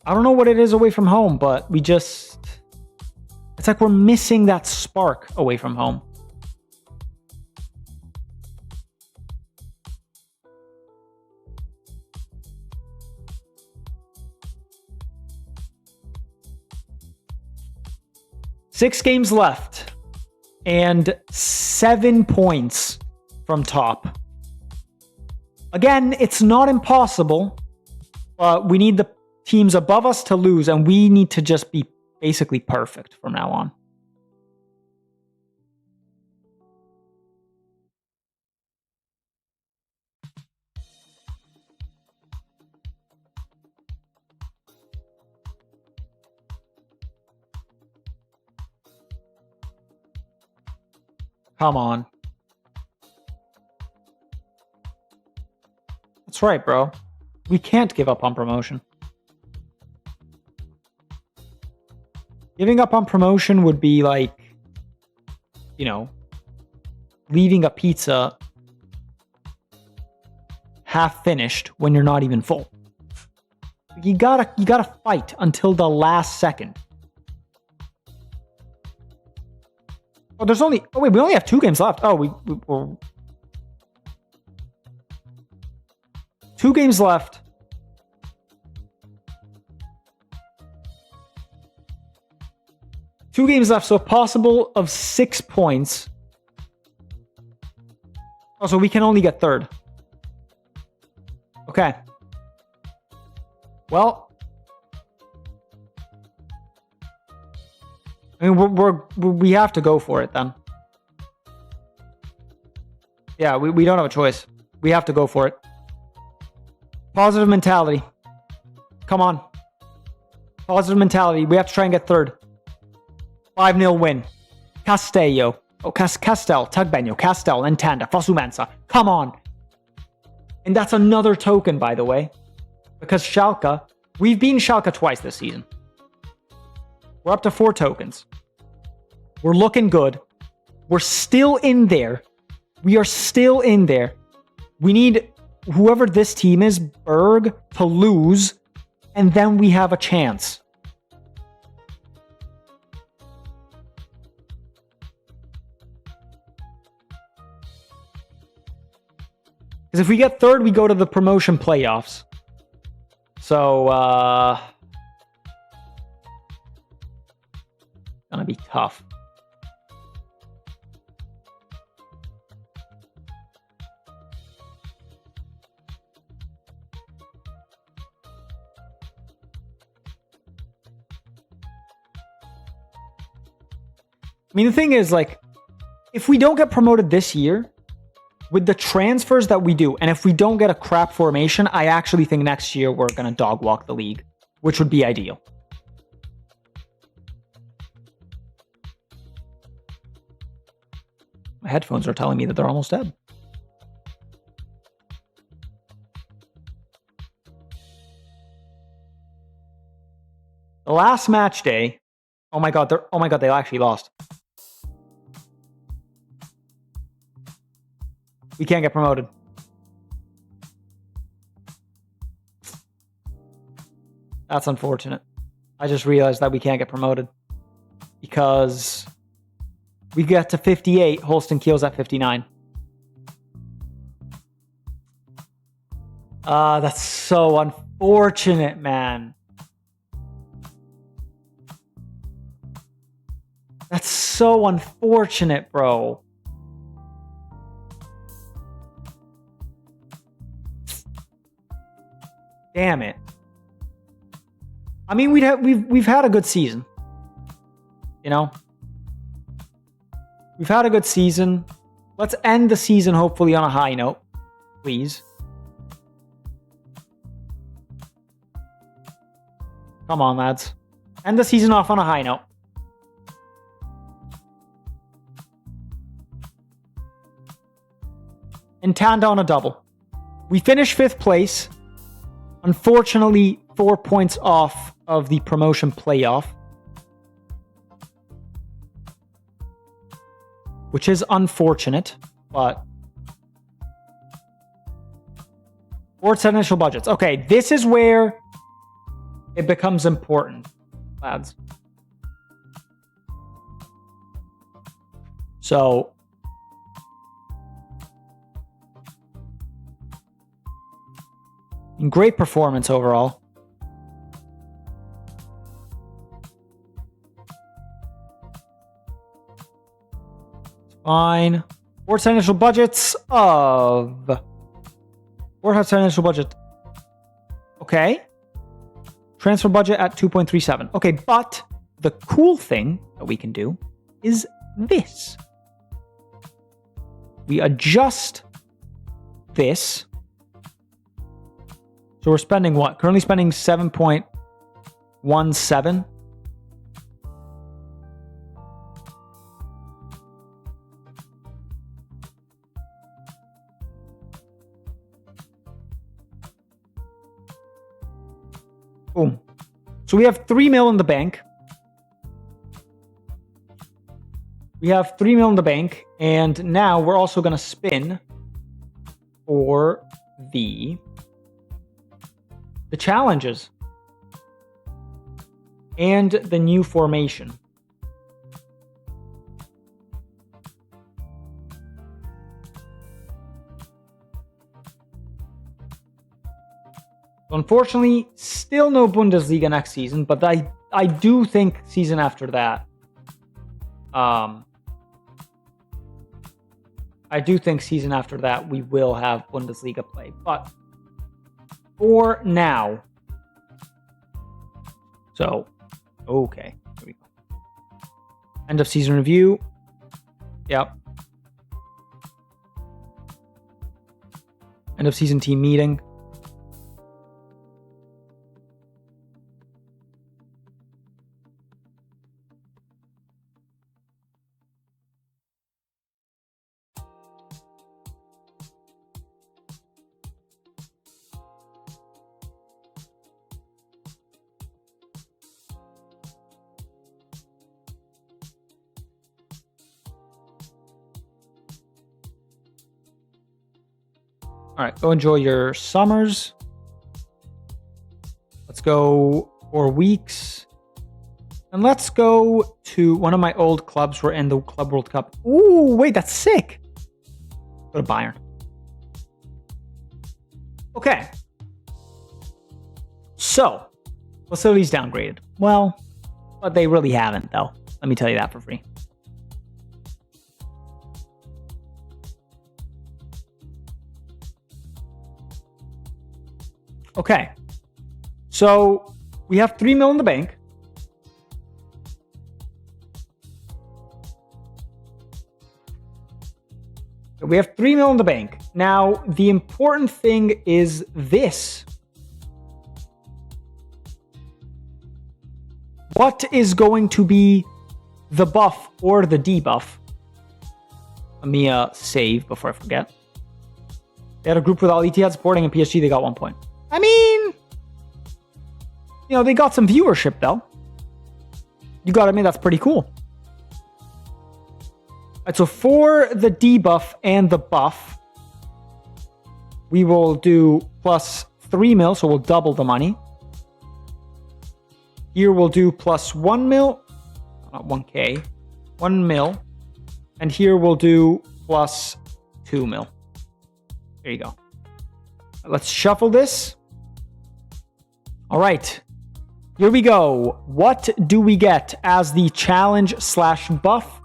I don't know what it is away from home, but it's like we're missing that spark away from home. Six games left and 7 points from top. Again, it's not impossible, but we need the teams above us to lose, and we need to just be basically perfect from now on. Come on. That's right, bro. We can't give up on promotion. Giving up on promotion would be like, you know, leaving a pizza half finished when you're not even full. You gotta fight until the last second. Oh, we only have 2 games left. Oh, we're 2 games left. Two games left, so a possible of 6 points. Oh, so we can only get 3rd. Okay. Well, I mean, we have to go for it then. Yeah, we don't have a choice. We have to go for it. Positive mentality. Come on. Positive mentality. We have to try and get 3rd. 5-0 win. Castello. Oh, Castel. Tagbenio. Castel. Entanda. Fosumensa. Come on. And that's another token, by the way. Because Schalke, we've beaten Schalke twice this season. We're up to 4 tokens. We're looking good. We're still in there. We are still in there. We need whoever this team is, Berg, to lose, and then we have a chance. Because if we get 3rd, we go to the promotion playoffs. So, gonna be tough. I mean, the thing is, like, if we don't get promoted this year, with the transfers that we do, and if we don't get a crap formation, I actually think next year we're going to dog walk the league, which would be ideal. My headphones are telling me that they're almost dead. The last match day. Oh my god, they actually lost. We can't get promoted. That's unfortunate. I just realized that we can't get promoted. Because we get to 58, Holston Kiel's at 59. That's so unfortunate, man. That's so unfortunate, bro. Damn it. I mean, we've had a good season. You know? We've had a good season. Let's end the season hopefully on a high note. Please. Come on, lads. End the season off on a high note. And Tanda on a double. We finished 5th place. Unfortunately, 4 points off of the promotion playoff. Which is unfortunate, but... Sports initial budgets. Okay, this is where it becomes important, lads. So... great performance overall. Fine. Sports initial budgets of... Sports initial budget. Okay. Transfer budget at 2.37. Okay, but the cool thing that we can do is this. We adjust this. So we're spending what? Currently spending 7.17. Boom. So we have 3 mil in the bank. We have 3 mil in the bank, and now we're also going to spin for the challenges and the new formation. Unfortunately, still no Bundesliga next season, but I do think season after that, we will have Bundesliga play. But for now, so okay, here we go. End of season review. Yep. End of season team meeting. All right, go enjoy your summers. Let's go 4 weeks. And let's go to one of my old clubs. We're in the Club World Cup. Ooh, wait, that's sick. Go to Bayern. Okay. So, facilities downgraded. Well, but they really haven't, though. Let me tell you that for free. Okay, so we have 3 mil in the bank. We have 3 mil in the bank. Now, the important thing is this. What is going to be the buff or the debuff? Let me save before I forget. They had a group with all Etihad supporting and PSG. They got 1 point. I mean, you know, they got some viewership, though. You gotta admit, that's pretty cool. All right, so for the debuff and the buff, we will do plus 3 mil, so we'll double the money. Here we'll do plus 1 mil, not 1K, 1 mil. And here we'll do plus 2 mil. There you go. Let's shuffle this. All right, here we go. What do we get as the challenge / buff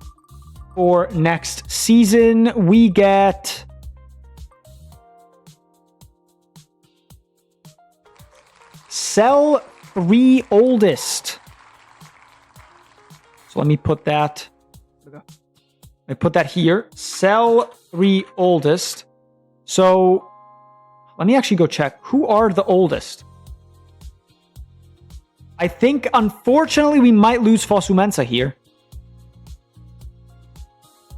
for next season? We get sell 3 oldest. So let me put that. Here. Sell 3 oldest. So let me actually go check. Who are the oldest? I think, unfortunately, we might lose Fosu Mensah here.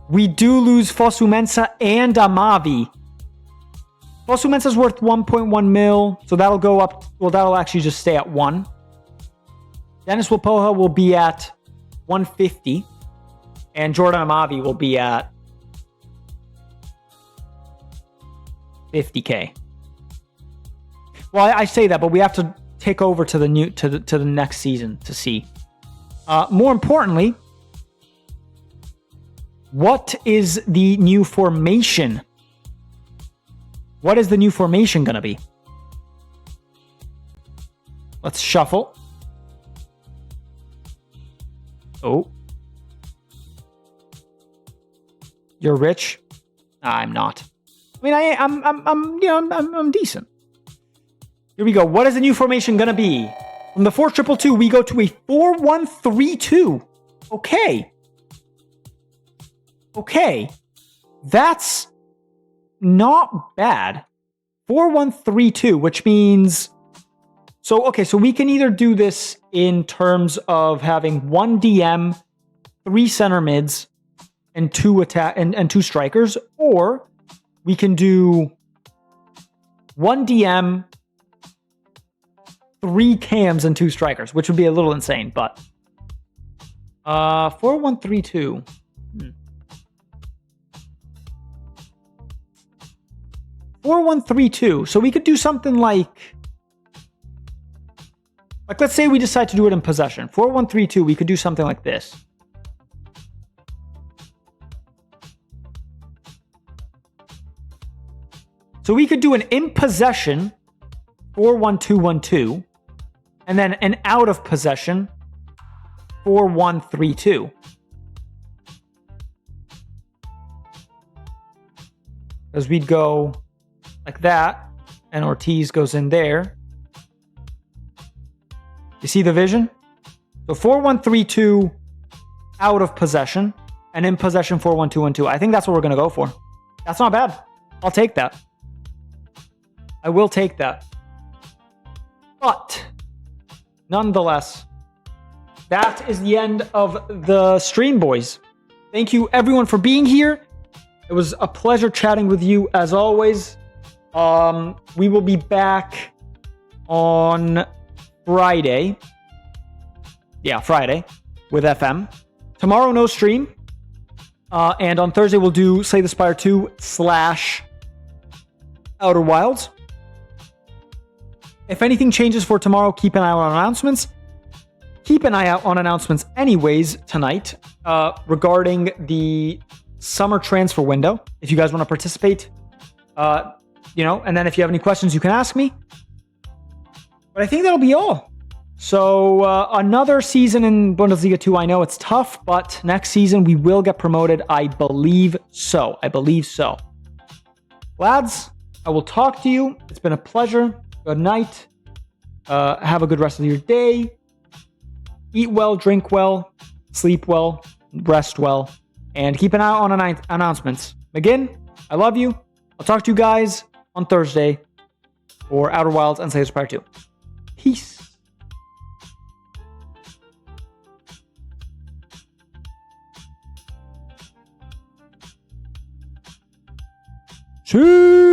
We do lose Fosu Mensah and Amavi. Fosu Mensah is worth 1.1 mil, so that'll go up. Well, that'll actually just stay at 1. Dennis Wapoha will be at 150, and Jordan Amavi will be at 50K. Well, I say that, but we have to take over to the next season to see. More importantly, what is the new formation? What is the new formation going to be? Let's shuffle. Oh. You're rich? I'm not. I mean, I'm decent. Here we go. What is the new formation going to be? From the 4222, we go to a 4132. Okay. Okay. That's not bad. 4132, which means... So, okay, so we can either do this in terms of having 1 DM, 3 center mids, and 2 attack and 2 strikers, or we can do 1 DM, 3 cams, and 2 strikers, which would be a little insane, but 4132. 4132. So we could do something like let's say we decide to do it in possession. 4132, we could do something like this. So we could do an in possession 41212 and then an out of possession 4132. Because we'd go like that, and Ortiz goes in there. You see the vision? So 4132 out of possession, and in possession 41212. I think that's what we're going to go for. That's not bad. I'll take that. I will take that. But, nonetheless, that is the end of the stream, boys. Thank you, everyone, for being here. It was a pleasure chatting with you, as always. We will be back on Friday. Yeah, Friday with FM. Tomorrow, no stream. And on Thursday, we'll do Slay the Spire 2 / Outer Wilds. If anything changes for tomorrow, keep an eye out on announcements. Keep an eye out on announcements anyways tonight regarding the summer transfer window. If you guys want to participate, and then if you have any questions, you can ask me. But I think that'll be all. So another season in Bundesliga 2. I know it's tough, but next season we will get promoted. I believe so. Lads, I will talk to you. It's been a pleasure. Good night. Have a good rest of your day. Eat well, drink well, sleep well, rest well, and keep an eye on announcements. Again, I love you. I'll talk to you guys on Thursday for Outer Wilds and Slay the Spire 2. Peace. See.